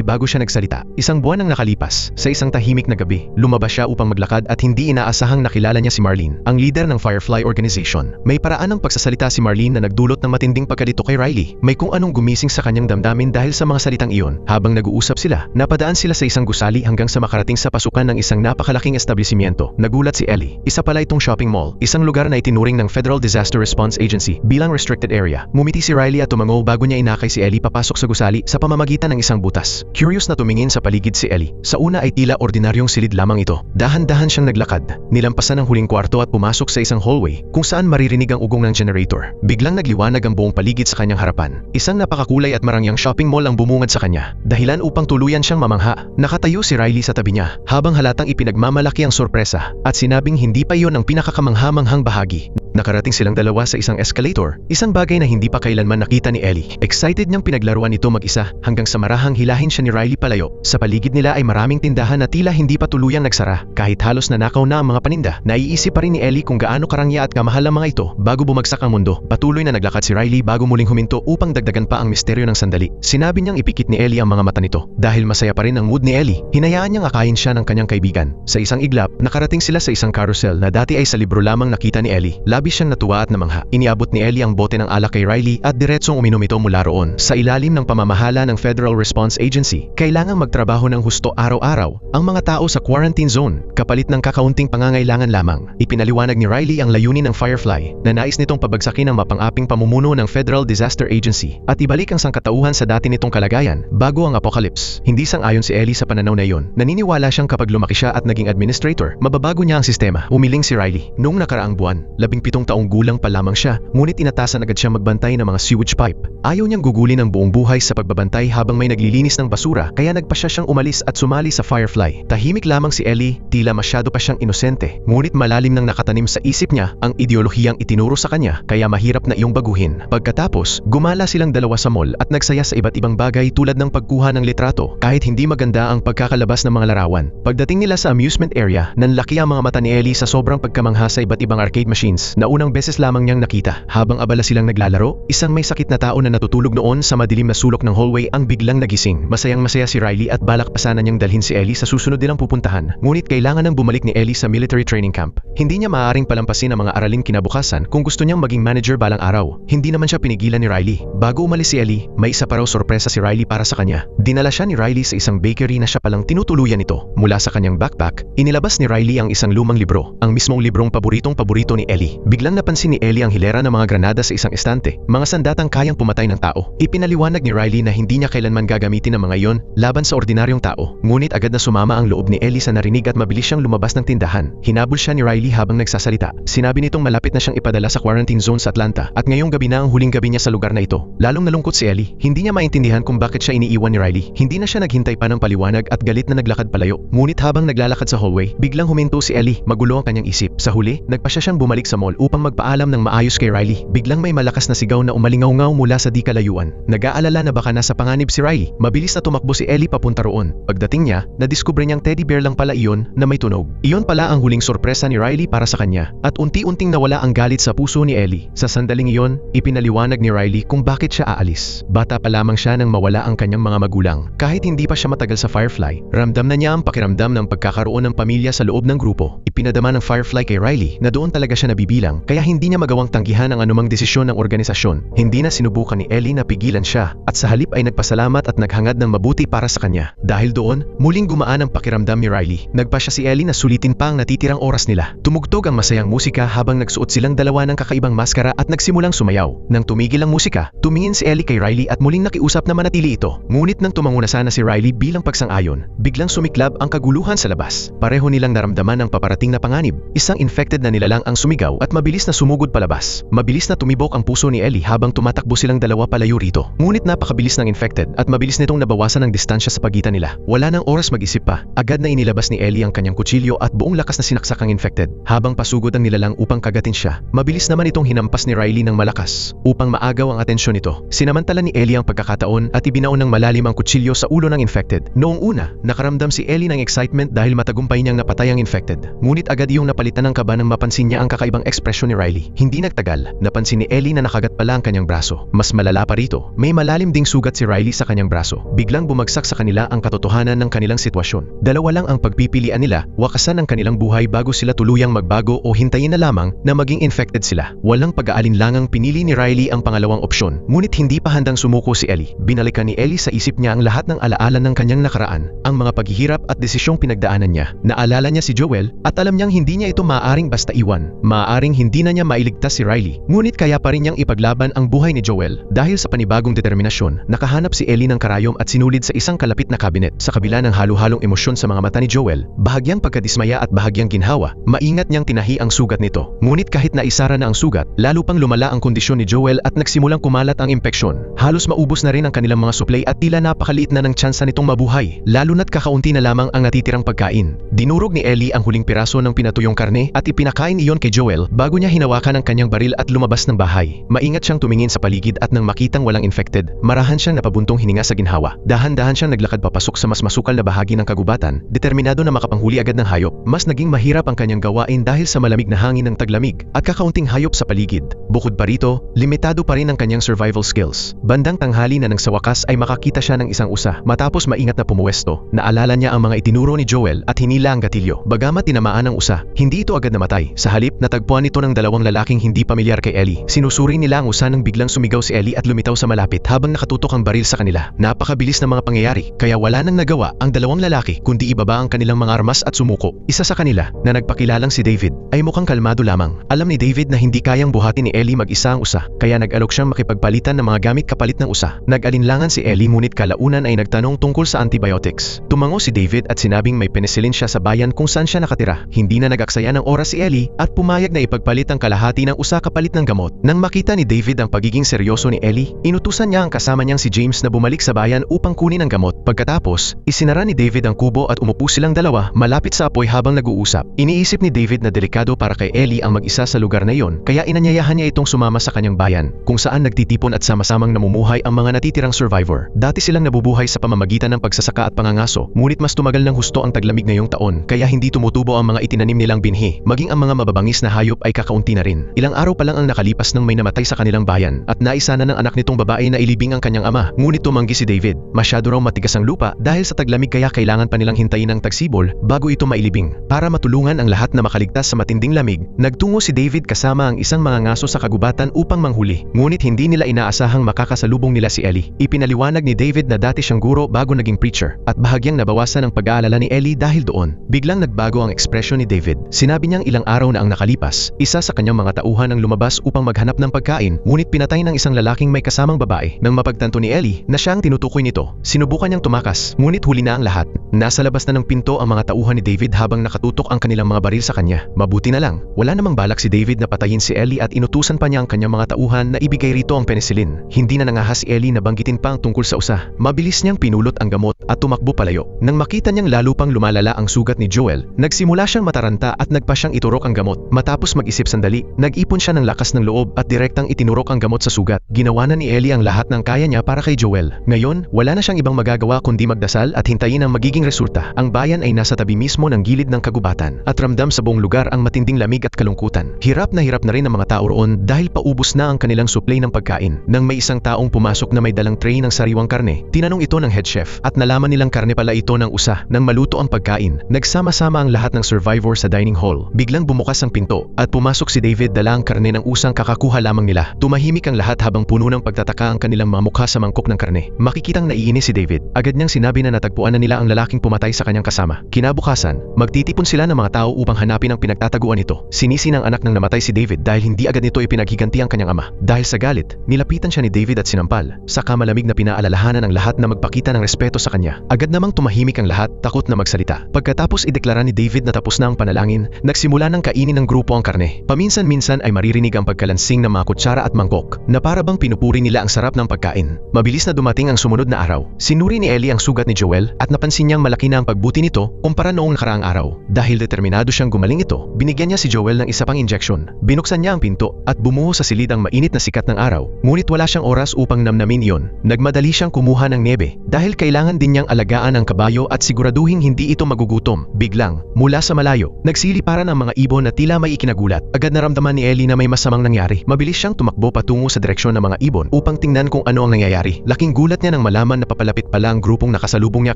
[SPEAKER 1] bago siya nagsalita. Isang buwan ang nakalipas. Sa isang tahimik na gabi, lumabas siya upang maglakad at hindi inaasahang nakilala niya si Marlene, ang leader ng Firefly Organization. May paraan ng pagsasalita si Marlene na nagdulot ng matinding pagkalito kay Riley. May kung anong gumising sa kanyang damdamin dahil sa mga salitang iyon. Habang nag-uusap sila, napadaan sila sa isang gusali hanggang sa makarating sa pasukan ng isang napakalaking establishmento. Nagulat si Ellie. Isa pala itong shopping mall, isang lugar na itinuring ng Federal Disaster Response Agency bilang restricted area. Ngumiti si Riley at tumango bago niya inakay si Ellie papasok sa gusali sa pamamagitan ng isang butas. Curious na tumingin sa paligid si Ellie. Sa una ay tila ordinaryong silid lamang ito. Dahan-dahan siyang naglakad. Nilampasan ang huling kwarto at pumasok sa isang hallway kung saan maririnig ang ugong ng generator. Biglang nagliwanag ang buong paligid sa kanyang harapan. Isang napakakulay at marangyang shopping mall ang bumungad sa kanya. Dahilan upang tuluyan siyang mamangha. Nakatayo si Riley sa tabi niya habang halatang ipinagmamalaki ang sorpresa at sinabing hindi pa iyon ang pinakakamangha-manghang bahagi. Nakarating silang dalawa sa isang escalator, isang bagay na hindi pa kailanman nakita ni Ellie. Excited niyang pinaglaruan ito mag-isa hanggang sa marahang hilahin siya ni Riley palayo. Sa paligid nila ay maraming tindahan na tila hindi pa tuluyang nagsara. Kahit halos nanakaw na ang mga paninda, naiisip pa rin ni Ellie kung gaano karangya at kamahal ang mga ito bago bumagsak ang mundo. Patuloy na naglakad si Riley bago muling huminto upang dagdagan pa ang misteryo ng sandali. Sinabi niyang ipikit ni Ellie ang mga mata nito. Dahil masaya pa rin ang mood ni Ellie, hinayaan niyang akayin siya ng kanyang kaibigan. Sa isang iglap, nakarating sila sa isang carousel na dati ay sa libro lamang nakita ni Ellie. Labis siyang natuwa at namangha. Iniabot ni Ellie ang bote ng alak kay Riley at diretsong uminom ito mula roon. Sa ilalim ng pamamahala ng Federal Response Agency, kailangang magtrabaho ng husto araw-araw ang mga tao sa quarantine zone, kapalit ng kakaunting pangangailangan lamang. Ipinaliwanag ni Riley ang layunin ng Firefly na nais nitong pabagsakin ang mapang-aping pamumuno ng Federal Disaster Agency at ibalik ang sangkatauhan sa dati nitong kalagayan bago ang apocalypse. Hindi sang-ayon si Ellie sa pananaw na iyon. Naniniwala siyang kapag lumaki siya at naging administrator, mababago niya ang sistema. Umiling si Riley. Noong nakaraang buwan, 17 taong gulang pa lamang siya, ngunit inatasan agad siya magbantay ng mga sewage pipe. Ayaw niyang gugulin ang buong buhay sa pagbabantay habang may naglilinis ng basura, kaya nagpasya siyang umalis at sumali sa Firefly. Tahimik lamang si Ellie, tila masyado pa siyang inosente, ngunit malalim nang nakatanim sa isip niya ang ideolohiyang itinuro sa kanya, kaya mahirap na iyong baguhin. Pagkatapos, gumala silang dalawa sa mall at nagsaya sa iba't ibang bagay tulad ng pagkuha ng litrato, kahit hindi maganda ang pagkakalabas ng mga larawan. Pagdating nila sa amusement area, nanlaki ang mga mata ni Ellie sa sobrang pagkamangha sa iba't ibang arcade machines na unang beses lamang niyang nakita. Habang abala silang naglalaro, isang may sakit na tao na natutulog noon sa madilim na sulok ng hallway ang biglang nagising. Masayang-masaya si Riley at balak pa sana niyang dalhin si Ellie sa susunod nilang pupuntahan. Ngunit kailangan nang bumalik ni Ellie sa military training camp. Hindi niya maaaring palampasin ang mga araling kinabukasan kung gusto niyang maging manager balang araw. Hindi naman siya pinigilan ni Riley. Bago umalis si Ellie, may isa pa raw sorpresa si Riley para sa kanya. Dinala siya ni Riley sa isang bakery na siya palang tinutuluyan ito. Mula sa kanyang backpack, inilabas ni Riley ang isang lumang libro, ang mismong librong paboritong-paborito ni Ellie. Biglang napansin ni Ellie ang hilera ng mga granada sa isang estante, mga sandatang kayang pumatay ng tao. Ipinaliwanag ni Riley na hindi niya kailanman gagamitin ang mga iyon laban sa ordinaryong tao. Ngunit agad na sumama ang loob ni Ellie sa narinig at mabilis siyang lumabas ng tindahan. Hinabol siya ni Riley habang nagsasalita. Sinabi nitong malapit na siyang ipadala sa quarantine zone sa Atlanta at ngayong gabi na ang huling gabi niya sa lugar na ito. Lalong nalungkot si Ellie. Hindi niya maintindihan kung bakit siya iniiwan ni Riley. Hindi na siya naghintay pa ng paliwanag at galit na naglakad palayo. Ngunit habang naglalakad sa hallway, biglang huminto si Ellie. Magulo ang kanyang isip. Sa huli, nagpasya siyang bumalik sa mall upang magpaalam ng maayos kay Riley. Biglang may malakas na sigaw na umalingaw-ngaw mula sa di kalayuan. Nag-aalala na baka nasa panganib si Riley. Mabilis na tumakbo si Ellie papunta roon. Pagdating niya, nadiskubre niyang teddy bear lang pala iyon na may tunog. Iyon pala ang huling sorpresa ni Riley para sa kanya at unti-unting nawala ang galit sa puso ni Ellie. Sa sandaling iyon, ipinaliwanag ni Riley kung bakit siya aalis. Bata pa lamang siya nang mawala ang kanyang mga magulang. Kahit hindi pa siya matagal sa Firefly, ramdam na niya ang pakiramdam ng pagkakaroon ng pamilya sa loob ng grupo. Ipinadama ng Firefly kay Riley na doon talaga siya nabibilang, kaya hindi niya magawang tanggihan ang anumang desisyon ng organisasyon. Hindi na sinubukan ni Ellie na pigilan siya, at sa halip ay nagpasalamat at naghangad ng mabuti para sa kanya. Dahil doon, muling gumaan ang pakiramdam ni Riley. Nagpa siya si Ellie na sulitin pa ang natitirang oras nila. Tumugtog ang masayang musika habang nagsuot silang dalawa ng kakaibang maskara at nagsimulang sumayaw. Nang tumigil ang musika, tumingin si Ellie kay Riley at muling nakiusap na manatili ito. Ngunit nang tumango na sana si Riley bilang pagsang-ayon, biglang sumiklab ang kaguluhan sa labas. Pareho nilang naramdaman ang paparating na panganib. Isang infected na nilalang ang sumigaw at mabilis na sumugod palabas. Mabilis na tumibok ang puso ni Ellie habang tumatakbo silang dalawa palayo rito. Ngunit napakabilis ng infected at mabilis nitong nabawasan ang distansya sa pagitan nila. Wala nang oras mag-isip pa. Agad na inilabas ni Ellie ang kanyang kutsilyo at buong lakas na sinaksak ang infected. Habang pasugod ang nilalang upang kagatin siya, mabilis naman itong hinampas ni Riley ng malakas upang maagaw ang atensyon nito. Sinamantala ni Ellie ang pagkakataon at ibinaon ng malalim ang kutsilyo sa ulo ng infected. Noong una, nakaramdam si Ellie ng excitement dahil matagumpay niyang napatay ang infected. Ngunit agad iyong napalitan ng kaba nang mapansin niya ang kakaibang ekspresyon ni Riley. Hindi nagtagal, napansin ni Ellie na nakagat pala ang kanyang braso. Mas malala pa rito, may malalim ding sugat si Riley sa kanyang braso. Biglang bumagsak sa kanila ang katotohanan ng kanilang sitwasyon. Dalawa lang ang pagpipilian nila, wakasan ang kanilang buhay bago sila tuluyang magbago o hintayin na lamang na maging infected sila. Walang pag-aalinlangang pinili ni Riley ang pangalawang opsyon. Ngunit hindi pa handang sumuko si Ellie. Binalikan ni Ellie sa isip niya ang lahat ng alaala ng kanyang nakaraan, ang mga paghihirap at desisyong pinagdaanan niya. Naalala niya si Joel at alam niyang hindi niya ito maaaring basta iwan. Maaaring hindi na niya mailigtas si Riley. Ngunit kaya pa rin niyang ipaglaban ang buhay ni Joel. Dahil sa panibagong determinasyon, nakahanap si Ellie ng karayom at sinulid sa isang kalapit na kabinet. Sa kabila ng halo-halong emosyon sa mga mata ni Joel, bahagyang pagkadismaya at bahagyang ginhawa, maingat niyang tinahi ang sugat nito. Ngunit kahit naisara na ang sugat, lalo pang lumala ang kondisyon ni Joel at nagsimulang kumalat ang impeksyon. Halos maubos na rin ang kanilang mga suplay at tila napakaliit na ng tsansa nitong mabuhay, lalo na't kakaunti na lamang ang natitirang pagkain. Dinurog ni Ellie ang huling piraso ng pinatuyong karne at ipinakain iyon kay Joel bago niya hinawakan ang kanyang baril at lumabas ng bahay. Maingat siyang tumingin sa paligid at nang makitang walang infected, marahan siyang napabuntong hininga sa ginhawa. Dahan-dahan siyang naglakad papasok sa mas masukal na bahagi ng kagubatan, determinado na makapanghuli agad ng hayop. Mas naging mahirap ang kanyang gawain dahil sa malamig na hangin ng taglamig at kakaunting hayop sa paligid. Bukod pa rito, limitado pa rin ang kanyang survival skills. Bandang tanghali na nang sa wakas ay makakita siya ng isang usa. Matapos maingat na pumuwesto, naalala niya ang mga itinuro ni Joel at hinila ang gatilyo. Bagamat tinamaan ng usa, hindi ito agad namatay. Sa halip, natagpuan ito ng dalawang lalaking hindi pamilyar kay Ellie. Sinusuri nila ang usa nang biglang sumigaw si Ellie at lumitaw sa malapit habang nakatutok ang baril sa kanila. Napakabilis ng mga pangyayari, kaya wala nang nagawa ang dalawang lalaki kundi ibaba ang kanilang mga armas at sumuko. Isa sa kanila, na nagpakilalang si David, ay mukhang kalmado lamang. Alam ni David na hindi kayang buhatin ni Ellie mag-isa ang usa, kaya nag-alok siyang makipagpalitan ng mga gamit kapalit ng usa. Nag-alinlangan si Ellie ngunit kalaunan ay nagtanong tungkol sa antibiotics. Tumango si David at sinabing may penicillin siya sa bayan kung saan siya nakatira. Hindi na nag-aksaya ng oras si Ellie at pumayag na ipagpalit ang kalahati ng usa kapalit ng gamot. Nang makita ni David ang pagiging seryoso ni Ellie, inutusan niya ang kasama niyang si James na bumalik sa bayan upang kunin ang gamot. Pagkatapos, isinara ni David ang kubo at umupo silang dalawa malapit sa apoy habang nag-uusap. Iniisip ni David na delikado para kay Ellie ang mag-isa sa lugar na iyon, kaya inanyayahan niya itong sumama sa kanyang bayan, kung saan nagtitipon at sama-samang namumuhay ang mga natitirang survivor. Dati silang nabubuhay sa pamamagitan ng pagsasaka at pangangaso, ngunit mas tumagal ng husto ang taglamig ngayong taon, kaya hindi tumutubo ang mga itinanim nilang binhi, maging ang mga mababangis na hayop ay kakaunti na rin. Ilang araw pa lang ang nakalipas nang may namatay sa kanilang bayan, at naisana ng anak nitong babae na ilibing ang kanyang ama, ngunit tumanggi si David. Masyado raw matigas ang lupa dahil sa taglamig kaya kailangan pa nilang hintayin ang tagsibol bago ito mailibing. Para matulungan ang lahat na makaligtas sa matinding lamig, nagtungo si David kasama ang isang mangangaso sa kagubatan upang manghuli. Ngunit hindi nila inaasahang makakasalubong nila si Ellie. Ipinaliwanag ni David na dati siyang guro bago naging preacher, at bahagyang nabawasan ang pag-aalala ni Ellie dahil doon. Biglang nagbago ang ekspresyon ni David. Sinabi niyang ilang araw na ang nakalipas, isa sa kanyang mga tauhan ang lumabas upang maghanap ng pagkain, ngunit pinatay ng isang lalaking may kasamang babae. Nang mapagtanto ni Ellie na siya ang tinutukoy nito, sinubukan niyang tumakas, ngunit huli na ang lahat. Nasa labas na ng pinto ang mga tauhan ni David habang nakatutok ang kanilang mga baril sa kanya. Mabuti na lang, wala namang balak si David na patayin si Ellie at inutusan pa niya ang kanyang mga tauhan na ibigay rito ang penicillin. Hindi na nangahas si Ellie na banggitin pa ang tungkol sa usa. Mabilis niyang pinulot ang gamot at tumakbo palayo. Nang makita niyang lalo pang lumalala ang sugat ni Joel, nagsimula siyang mataranta at nagpa siyang iturok ang gamot. Matapos mag-isip sandali, nag-ipon siya ng lakas ng loob at direktang itinurok ang gamot sa sugat. Ginawa na ni Ellie ang lahat ng kaya niya para kay Joel. Ngayon, wala na siyang ibang magagawa kundi magdasal at hintayin ang magiging resulta. Ang bayan ay nasa tabi mismo ng gilid ng kagubatan at ramdam sa buong lugar ang matinding lamig at kalungkutan. Hirap na rin ang mga tao tao roon dahil paubos na ang kanilang supply ng pagkain. Nang may isang taong pumasok na may dalang tray ng sariwang karne, tinanong ito ng head chef at nalaman nilang karne pala ito ng usa. Nang maluto ang pagkain, nagsama-sama ang lahat ng survivor sa dining hall. Biglang bumukas ang pinto at pumasok si David dala ang karne ng usang kakakuha lamang nila. Tumahimik ang lahat habang puno ng pagtataka ang kanilang mga mukha sa mangkok ng karne. Makikitang naiinis si David. Agad niyang sinabi na natagpuan na nila ang lalaking pumatay sa kanyang kasama. Kinabukasan, magtitipon sila ng mga tao upang hanapin ang pinagtataguan nito. Sinisi ng anak ng namatay si David dahil hindi agad nito ipinaghiganti ang kanyang ama. Dahil sa galit, nilapitan siya ni David at sinampal. Saka malamig na pinaalalahanan ng lahat na magpakita ng respeto sa kanya. Agad namang tumahimik ang lahat, takot na magsalita. Pagkatapos ideklara ni David na tapos na ang panalangin, nagsimula ng kainin ng grupo ang karne. Paminsan-minsan ay maririnig ang pagkalansing ng mga kutsara at mangkok na para bang pinupuri nila ang sarap ng pagkain. Mabilis na dumating ang sumunod na araw. Sinuri ni Ellie ang sugat ni Joel at napansin niyang malaki na ang pagbuti nito kumpara noong nakaraang araw. Dahil determinado siyang gumaling ito, binigyan niya si Joel ng isa pang injection. Binuksan niya ang pinto at bumuho sa silid ang mainit na sikat ng araw. Ngunit wala siyang oras upang namnamin iyon. Nagmadali siyang kumuha ng niebe dahil kailangan din niyang alagaan ang kabayo at siguraduhin hindi ito magugutom. Biglang, mula sa malayo, nagsiliparan ang mga ibon na tila may ikinagulat. Agad naramdaman ni Ellie na may masamang nangyari. Mabilis siyang tumakbo patungo sa direksyon ng mga ibon upang tingnan kung ano ang nangyayari. Laking gulat niya nang malaman na papalapit pala ang grupong nakasalubong niya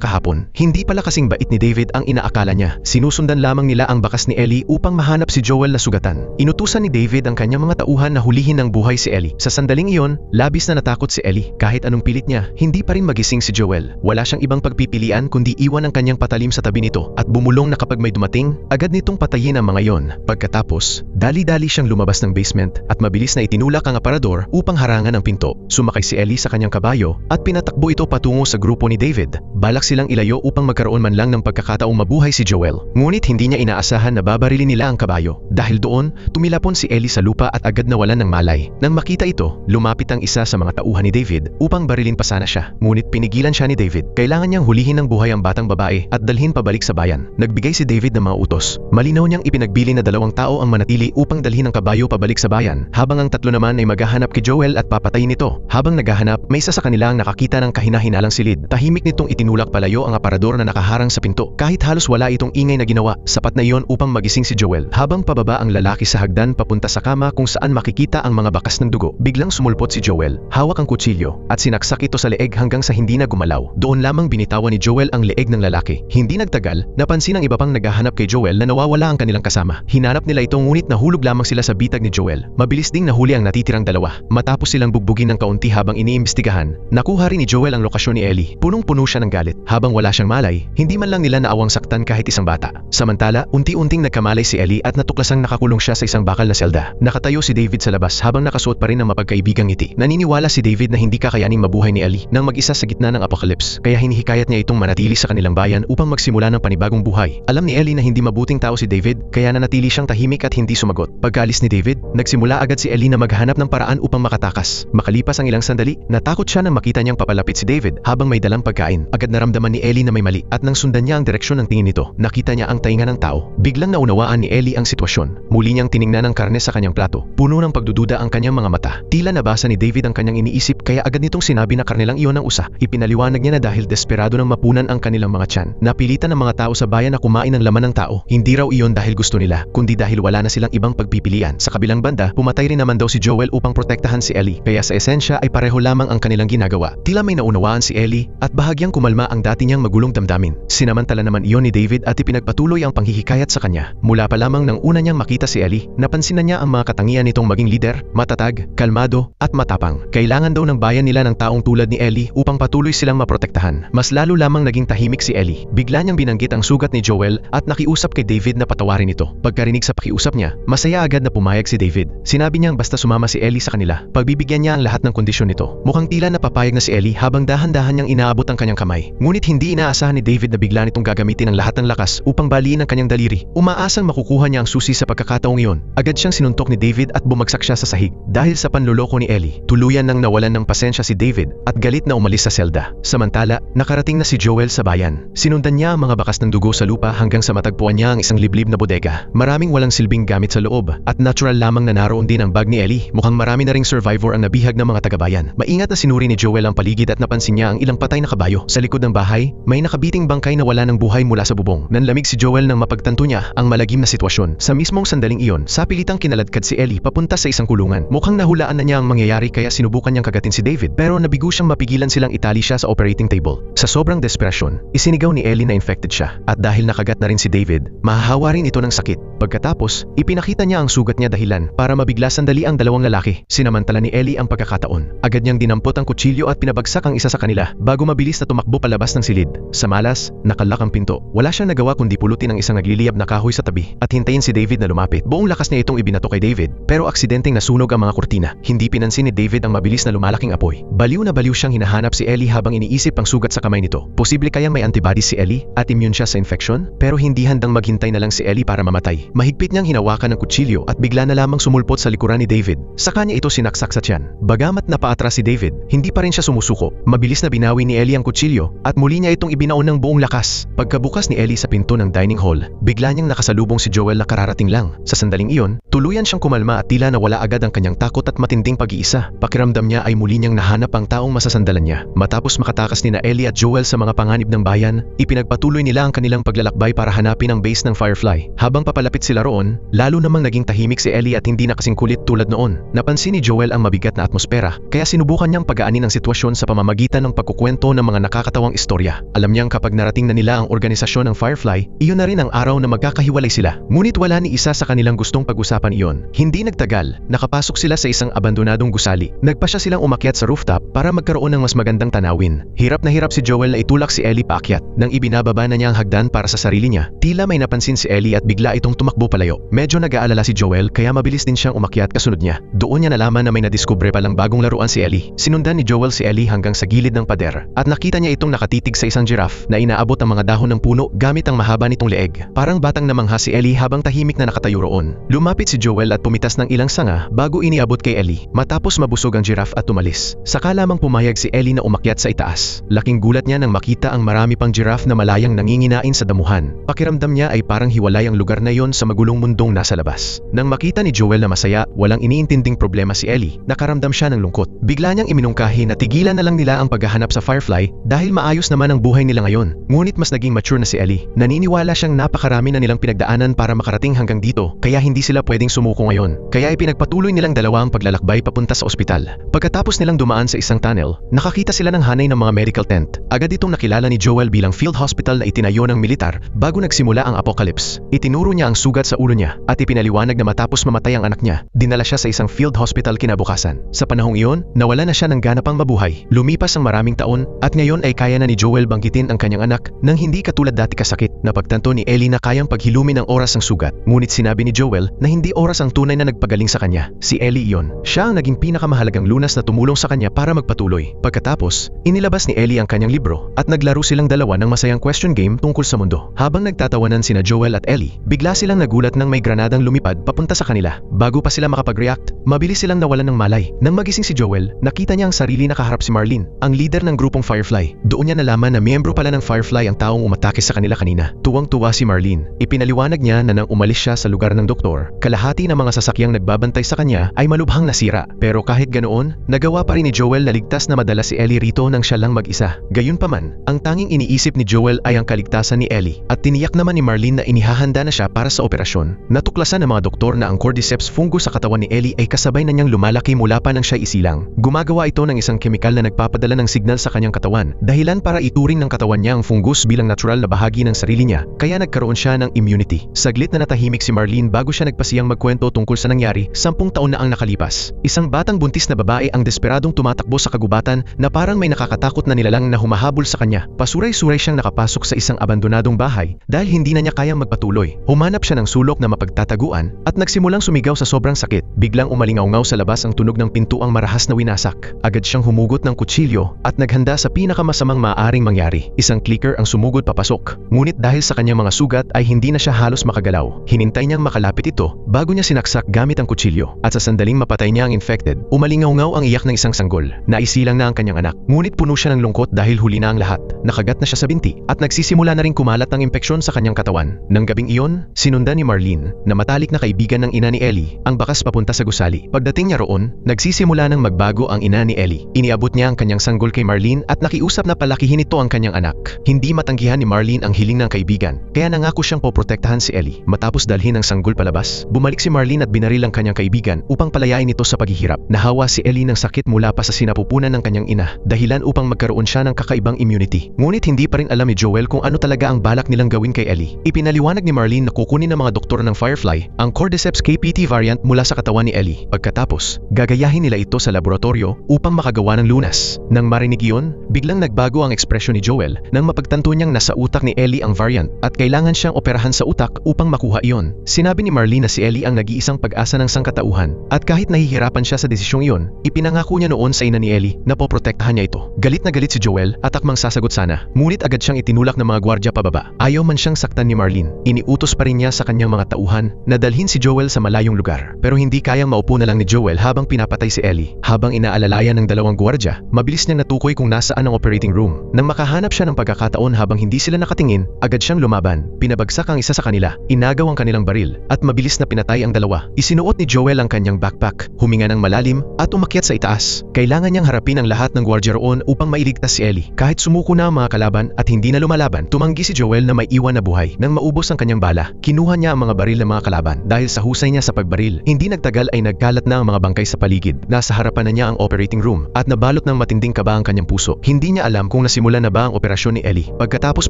[SPEAKER 1] kahapon. Hindi pala kasing bait ni David ang inaakala niya. Sinusundan lamang nila ang bakas ni Ellie upang mahanap si Joel na sugatan. Inutusan ni David ang kanyang mga tauhan na hulihin ng buhay si Ellie. Sa sandaling iyon, labis na natakot si Ellie. Kahit anong pilit niya, hindi pa rin magising si Joel. Wala siyang ibang pagpipilian kundi iwan ang kanyang patalim sa tabi nito at bumulong na kapag may dumating, agad nitong patayin ang mga yon. Pagkatapos, dali-dali siyang lumabas ng basement at mabilis na itinulak ang aparador upang harangan ang pinto. Sumakay si Ellie sa kanyang kabayo at pinatakbo ito patungo sa grupo ni David. Balak silang ilayo upang magkaroon man lang ng pagkakataong mabuhay si Joel. Ngunit hindi niya inaasahan na babarilin nila ang kabayo. Dahil doon, tumilapon si Ellie sa lupa at agad nawalan ng malay. Nang makita ito, lumapit ang isa sa mga tauhan ni David upang barilin pa sana siya. Ngunit pinigilan siya ni David. Kailangan niyang hulihin ng buhay ang batang babae at dalhin pabalik sa bayan. Nagbigay si David ng mga utos. Malinaw niyang ipinagbili na 2 tao ang manatili upang dalhin ang kabayo pabalik sa bayan, habang ang 3 naman ay maghahanap kay Joel at papatayin ito. Habang naghahanap, may isa sa kanila ang nakakita ng kahina-hinalang silid. Tahimik nitong itinulak palayo ang aparador na nakaharang sa pinto. Kahit halos wala itong ingay na ginawa, sapat na iyon upang magising si Joel. Habang pababa ang lalaki sa hagdan papunta sa kama kung saan makikita ang mga bakas ng dugo, biglang sumulpot si Joel. Hawak ang kutsilyo at sinaksak ito sa leeg hanggang sa hindi na gumalaw. Doon lamang binitawan ni Joel ang leeg ng lalaki. Hindi nagtagal, napansin ng iba pang naghahanap kay Joel na nawawala ang kanilang kasama. Hinanap nila ito ngunit nahulog lamang sila sa bitag ni Joel. Mabilis ding nahuli ang natitirang 2. Matapos silang bugbugin ng kaunti habang iniimbestigahan, nakuha rin ni Joel ang lokasyon ni Ellie. Punong-puno siya ng galit. Habang wala siyang malay, hindi man lang nila naawang saktan kahit isang bata. Samantala, unti-unting nagkamalay si Ellie at natuklasang nakakulong siya sa isang bakal na selda. Nakatayo si David sa labas habang nakasuot pa rin ng mapagkaibigang ngiti. Naniniwala si David na hindi kakayaning mabuhay ni Ellie nang mag-isa sa gitna ng apocalypse, kaya hinihikayat niya itong manatili sa kanilang bayan upang magsimula ng panibagong buhay. Alam ni Ellie na hindi mabuting tao si David, kaya nanatili siyang tahimik at hindi sumagot. Pagkaalis ni David, nagsimula agad si Ellie na maghanap ng paraan upang makatakas. Makalipas ang ilang sandali, natakot siya nang makita niyang papalapit si David habang may dalang pagkain. Agad naramdaman ni Ellie na may mali at nang sundan niya ang direksyon ng tingin nito, nakita niya ang tainga ng tao. Biglang naunawaan ni Ellie ang sitwasyon. Muli niyang tiningnan ang karne sa kanyang plato. Puno ng pagdududa ang kanyang mga mata. Tila nabasa ni David ang kanyang iniisip kaya agad nitong sinabi na karne lang iyon ang usa. Ipinaliwanag niya na dahil desperado nang mapunan ang kanilang mga tiyan. Napilitan ng mga tao sa bayan na kumain ng laman ng tao. Hindi raw iyon dahil gusto nila, kundi dahil wala na silang ibang pagpipilian. Sa kabilang banda, pumatay rin naman daw si Joel upang protektahan si Ellie. Kaya sa esensya ay pareho lamang ang kanilang ginagawa. Tila may naunawaan si Ellie at bahagyang kumalma ang dati niyang magulong damdamin. Sinamantala naman iyon ni David at ipinagpatuloy ang panghihikayat sa kanya. Mula pa lamang nang una niyang makita si Ellie, napansin na niya ang mga katangian nitong maging lider, matatag, kalmado, at matapang. Kailangan daw ng bayan nila ng taong tulad ni Ellie upang patuloy silang maprotektahan. Mas lalo lamang naging tahimik si Ellie. Bigla niyang binanggit ang sugat ni Joel at nakiusap kay David na patawarin ito. Pagkarinig sa pakiusap niya, masaya agad na pumayag si David. Sinabi niyang basta sumama si Ellie sa kanila, pagbibigyan niya ang lahat ng kondisyon nito. Mukhang tila napapayag na si Ellie habang dahan-dahan niyang inaabot ang kanyang kamay. Ngunit hindi inaasahan ni David na bigla nitong gagamitin ang lahat ng lakas upang baliin ang kanyang daliri. Umaasang makukuha niya ang susi sa pagkakataong iyon. Agad siyang sinuntok ni David at bumagsak siya sa sahig. Dahil sa panluloko ni Ellie, tuluyan nang nawalan ng pasensya si David at galit na umalis sa selda. Samantala, nakarating na si Joel sa bayan. Sinundan niya ang mga bakas ng dugo sa lupa hanggang sa matagpuan niya ang isang liblib na bodega. Maraming walang silbing gamit sa loob at natural lamang na naroon din ang bag ni Ellie. Mukhang marami na ring survivor ang nabihag ng mga taga-bayan. Maingat na sinuri ni Joel ang paligid at napansin niya ang ilang patay na kabayo. Sa likod ng bahay, may nakabiting bangkay na wala ng buhay mula sa bubong. Nanlamig si Joel nang mapagtanto niya ang malagim na sitwasyon. Sa mismong sandaling iyon, sapilitang kinaladkad si si Ellie papunta sa isang kulungan. Mukhang nahulaan na niya ang mangyayari kaya sinubukan niyang kagatin si David pero nabigo siyang mapigilan silang itali siya sa operating table. Sa sobrang desperasyon, isinigaw ni Ellie na infected siya at dahil nakagat na rin si David, mahahawa rin ito ng sakit. Pagkatapos, ipinakita niya ang sugat niya dahilan para mabigla sandali ang dalawang lalaki. Sinamantala ni Ellie ang pagkakataon. Agad niyang dinampot ang kutsilyo at pinabagsak ang isa sa kanila bago mabilis na tumakbo palabas ng silid. Sa malas, nakalak ang pinto. Wala siyang nagawa kundi pulutin ang isang nagliliyab na kahoy sa tabi at hintayin si David na lumapit. Buong lakas niya itong ibinato kay David pero aksidenteng nasunog ang mga kurtina. Hindi pinansin ni David ang mabilis na lumalaking apoy. Baliw na baliw siyang hinahanap si Ellie habang iniisip ang sugat sa kamay nito. Posible kayang may antibodies si Ellie at immune siya sa infection pero hindi handang maghintay na lang si Ellie para mamatay. Mahigpit niyang hinawakan ng kutsilyo at bigla na lamang sumulpot sa likuran ni David. Sa kanya ito sinaksak sa tiyan. Bagamat napaatras si David, hindi pa rin siya sumusuko. Mabilis na binawi ni Ellie ang kutsilyo at muli niya itong ibinaon ng buong lakas. Pagkabukas ni Ellie sa pinto ng dining hall, bigla niyang nakasalubong si Joel na kararating lang. Sa sandaling iyon, tuluyan siyang kumalma at tila nawala agad ang kanyang takot at matinding pag-iisa. Pakiramdam niya ay muli niyang nahanap ang taong masasandalan niya. Matapos makatakas nina Ellie at Joel sa mga panganib ng bayan, ipinagpatuloy nila ang kanilang paglalakbay para hanapin ang base ng Firefly. Habang papalapit sila roon, lalo namang naging tahimik si Ellie at hindi na kasing kulit tulad noon. Napansin ni Joel ang mabigat na atmosfera, kaya sinubukan niyang pagaanin ang sitwasyon sa pamamagitan ng pagkukwento ng mga nakakatawang istorya. Alam niyang kapag narating na nila ang organisasyon ng Firefly, iyon na rin ang araw na magkakahiwalay sila. Ngunit wala ni isa sa kanilang gustong pag-usapan iyon. Hindi nagtagal, nakapasok sila sa isang abandonadong gusali. Nagpasya silang umakyat sa rooftop para magkaroon ng mas magandang tanawin. Hirap na hirap si Joel na itulak si Ellie paakyat. Nang ibinababa na niya ang hagdan para sa sarili niya, tila may napansin si Ellie at bigla itong tumakbo palayo. Medyo nag-aalala si Joel kaya mabilis din siyang umakyat kasunod niya. Doon niya nalaman na may nadiskubre palang bagong laruan si Ellie. Sinundan ni Joel si Ellie hanggang sa gilid ng pader at nakita niya itong nakatitig sa isang giraffe na inaabot ang mga dahon ng puno gamit ang mahaba nitong leeg. Parang batang namangha si Ellie habang tahimik na nakatayo roon. Lumapit si Joel at pumitas ng ilang sanga bago iniabot kay Ellie. Matapos mabusog ang giraffe at tumalis, saka lamang pumayag si Ellie na umakyat sa itaas. Laking gulat niya nang makita ang marami pang giraffe na malayang nanginginain sa damuhan. Pakiramdam niya ay parang hiwalay ang lugar na yon sa magulong mundong nasa labas. Nang makita ni Joel na masaya, walang iniintinding problema si Ellie, nakaramdam siya ng lungkot. Bigla niyang iminungkahi na tigilan na lang nila ang paghahanap sa Firefly dahil maayos naman ang buhay nila ngayon. Ngunit mas naging mature na si Ellie. Naniniwala siyang napakarami na nilang pinagdaanan para makarating hanggang dito kaya hindi sila pwedeng sumuko ngayon. Kaya ipinagpatuloy nilang dalawa ang paglalakbay papunta sa ospital. Pagkatapos nilang dumaan sa isang tunnel, nakakita sila ng hanay ng mga medical tent. Agad itong nakilala ni Joel bilang field hospital na itinayo ng militar bago nagsimula ang apocalypse. Itinuro niya ang sugat sa ulo niya at ipinaliwanag na matapos mamatay ang anak niya, dinala siya sa isang field hospital kinabukasan. Sa panahong iyon, nawala na siya ng gana pang mabuhay. Lumipas ang maraming taon at ngayon ay kaya na ni Joel bangkitin ang kanyang anak nang hindi katulad dati kasakit. Napagtanto ni Ellie na kayang paghilumin ang oras ng sugat. Ngunit sinabi ni Joel na hindi oras ang tunay na nagpagaling sa kanya. Si Ellie iyon. Siya ang naging pinakamahalagang lunas na tumulong sa kanya para magpatuloy. Pagkatapos, inilabas ni Ellie ang kanyang libro at naglaro silang dalawa ng masayang question game tungkol sa mundo. Habang nagtatawanan sina Joel at Ellie, bigla silang nagulat nang may granadang lumipad papunta sa kanila. Bago pa sila makapag-react, mabilis silang nawalan ng malay. Nang magising si Joel, nakita niya ang sarili nakaharap si Marlene, ang leader ng grupong Firefly. Doon niya nalaman na miyembro pala ng Firefly ang taong umatake sa kanila kanina. Tuwang-tuwa si Marlene. Ipinaliwanag niya na nang umalis siya sa lugar ng doktor, kalahati ng mga sasakyang nagbabantay sa kanya ay malubhang nasira. Pero kahit ganoon, nagawa pa rin ni Joel na ligtas na madala si Ellie rito nang siya lang mag-isa. Gayunpaman, ang tanging iniisip ni Joel ay ang kaligtasan ni Ellie at tiniyak naman ni Marlene na inihahanda na siya para sa operasyon. Natuklasan ng mga doktor na ang cordyceps fungus sa katawan ni Ellie ay kasabay na niyang lumalaki mula pa nang siya isilang. Gumagawa ito ng isang kemikal na nagpapadala ng signal sa kanyang katawan, dahilan para ituring ng katawan niya ang fungus bilang natural na bahagi ng sarili niya, kaya nagkaroon siya ng immunity. Saglit na natahimik si Marlene bago siya nagpasiyang magkwento tungkol sa nangyari 10 taon na ang nakalipas. Isang batang buntis na babae ang desperadong tumatakbo sa kagubatan na parang may nakakatakot na nilalang na humahabol sa kanya. Pasuray-suray siyang nakapasok sa isang abandonadong bahay dahil hindi na niya kayang magpatuloy. Humanap siya ng sulok na mapagtataguan at nagsimulang sumigaw sa sobrang sakit. Biglang umalingaw-ngaw sa labas ang tunog ng pintuang marahas na winasak. Agad siyang humugot ng kutsilyo at naghanda sa pinakamasamang maaaring mangyari. Isang clicker ang sumugod papasok. Ngunit dahil sa kanyang mga sugat ay hindi na siya halos makagalaw. Hinintay niyang makalapit ito bago niya sinaksak gamit ang kutsilyo. At sa sandaling mapatay niya ang infected, umalingaw-ngaw ang iyak ng isang sanggol. Naisilang na ang kanyang anak. Ngunit puno siya ng lungkot dahil huli na ang lahat. Nakagat na siya sa binti at nagsisimula na rin kumalat ang impeksyon sa kanyang katawan. Nang gabing iyon, sinundan ni Marlene na matalik na kaibigan ng ina ni Ellie ang bakas papunta sa gusali. Pagdating niya roon, nagsisimula nang magbago ang ina ni Ellie. Iniabot niya ang kanyang sanggol kay Marlene at nakiusap na palakihin ito ang kanyang anak. Hindi matanggihan ni Marlene ang hiling ng kaibigan, kaya nangako siyang poprotektahan si Ellie. Matapos dalhin ang sanggol palabas, bumalik si Marlene at binaril ang kanyang kaibigan upang palayain ito sa paghihirap. Nahawa si Ellie ng sakit mula pa sa sinapupunan ng kanyang ina, dahilan upang magkaroon siya ng kakaibang immunity. Ngunit hindi pa rin alam ni Joel kung ano talaga ang balak nilang gawin kay Ellie. Ipinaliwanag ni Marlene na kukunin ng mga doktor ng Firefly ang Cordyceps KPT variant mula sa katawan ni Ellie. Pagkatapos, gagayahin nila ito sa laboratorio upang makagawa ng lunas. Nang marinig iyon, biglang nagbago ang ekspresyon ni Joel nang mapagtanto niyang nasa utak ni Ellie ang variant at kailangan siyang operahan sa utak upang makuha iyon. Sinabi ni Marlene na si Ellie ang nag-iisang pag-asa ng sangkatauhan at kahit nahihirapan siya sa desisyong iyon, ipinangako niya noon sa ina ni Ellie na poprotektahan niya ito. Galit na galit si Joel at akmang sasagot sana, ngunit agad siyang itinulak ng mga gwardya pababa. Ayaw man siyang saktan ni Marlene, iniutos pa rin niya sa kanyang mga tauhan na dalhin si Joel sa malayong lugar. Pero hindi kayang maupo na lang ni Joel habang pinapatay si Ellie. Habang inaalalayan ng dalawang gwardya, mabilis niyang natukoy kung nasaan ang operating room. Nang makahanap siya ng pagkakataon habang hindi sila nakatingin, agad siyang lumaban. Pinabagsak ang isa sa kanila, inagaw ang kanilang baril, at mabilis na pinatay ang dalawa. Isinuot ni Joel ang kanyang backpack, huminga ng malalim, at umakyat sa itaas. Kailangan niyang harapin ang lahat ng gwardya roon upang mailigtas si Ellie. Kahit sumuko na ang mga kalaban at hindi na lumalaban, tumanggi si Joel na may iwan na buhay. Nang maubos ang kanyang bala, kinuha niya ang mga baril ng mga kalaban. Dahil sa husay niya sa pagbaril, hindi nagtagal ay nagkalat na ang mga bangkay sa paligid. Nasa harapan na niya ang operating room at nabalot ng matinding kaba ang kanyang puso. Hindi niya alam kung nasimulan na ba ang operasyon ni Ellie. Pagkatapos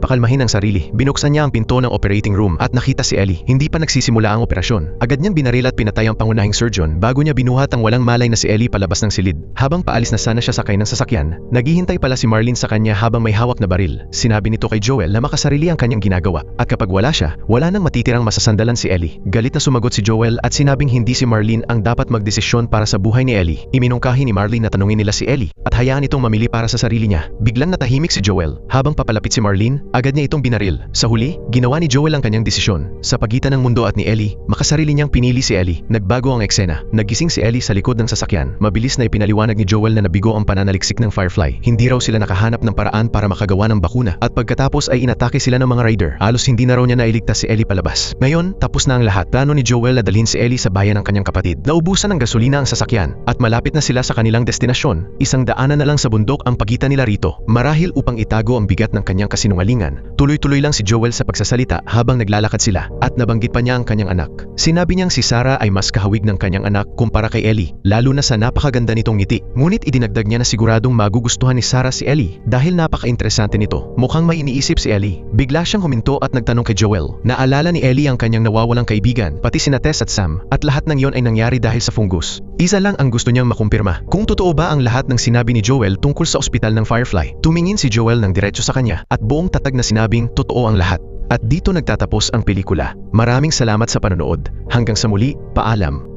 [SPEAKER 1] pakalmahin ang sarili, binuksan niya ang pinto ng operating room at nakita si Ellie. Hindi pa nagsisimula ang operasyon. Agad niyang binaril at pinatay ang pangunahing surgeon bago niya binuhat ang walang malay na si Ellie palabas ng silid. Habang paalis na sana siya sakay ng sasakyan, naghihintay pala si Marlene sa kanya habang may hawak na baril. Sinabi nito kay Joel na makasarili ang kanyang ginagawa at kapag wala siya, wala nang matitirang masasandalan si Ellie. Galit na sumagot si Joel at sinabing hindi si Marlene ang dapat magdesisyon para sa buhay ni Ellie. Iminungkahi ni Marlene na tanungin nila si Ellie at hayaan itong mamili para sa sarili niya. Biglang natahimik si Joel. Habang papalapit si Marlene, agad niya itong binaril. Sa huli, ginawa ni Joel ang kanyang desisyon. Sa pagitan ng mundo at ni Ellie, makasarili niyang pinili si Ellie. Nagbago ang eksena. Nagising si Ellie sa likod ng sasakyan. Mabilis na ipinaliwanag ni Joel na nabigo ang pananaliksik ng Firefly. Hindi raw sila nakahanap ng paraan para makagawa ng bakuna at pagkatapos ay inatake sila ng mga raider. Halos hindi na raw niya nailigtas si Ellie palabas. Ngayon, tapos na ang lahat. Plano ni Joel na dalhin si Ellie sa bayan ng kanyang kapatid. Naubusan ng gasolina ang sasakyan at malapit na sila sa kanilang destinasyon. Isang daanan na lang sa bundok ang pagitan nila rito. Marahil upang itago ang bigat ng kanyang kasinungalingan, tuloy-tuloy lang si Joel sa pagsasalita habang naglalakad sila at nabanggit pa niya ang kanyang anak. Sinabi niyang si Sarah ay mas kahawig ng kanyang anak kumpara kay Ellie, lalo na sa napakaganda nitong ngiti. Ngunit idinagdag niya na siguradong magugustuhan ni Sarah si Ellie dahil napaka-interesante nito. Mukhang may iniisip si Ellie. Bigla siyang huminto at nagtanong kay Joel. Naalala ni Ellie ang kanyang nawawalang kaibigan, pati sina Tess at Sam, at lahat ng yon ay nangyari dahil sa fungus. Isa lang ang gusto niyang makumpirma. Kung totoo ba ang lahat ng sinabi ni Joel tungkol sa ospital ng Firefly. Tumingin si Joel ng diretso sa kanya at buong tatag na sinabing totoo ang lahat. At dito nagtatapos ang pelikula. Maraming salamat sa panonood. Hanggang sa muli, paalam.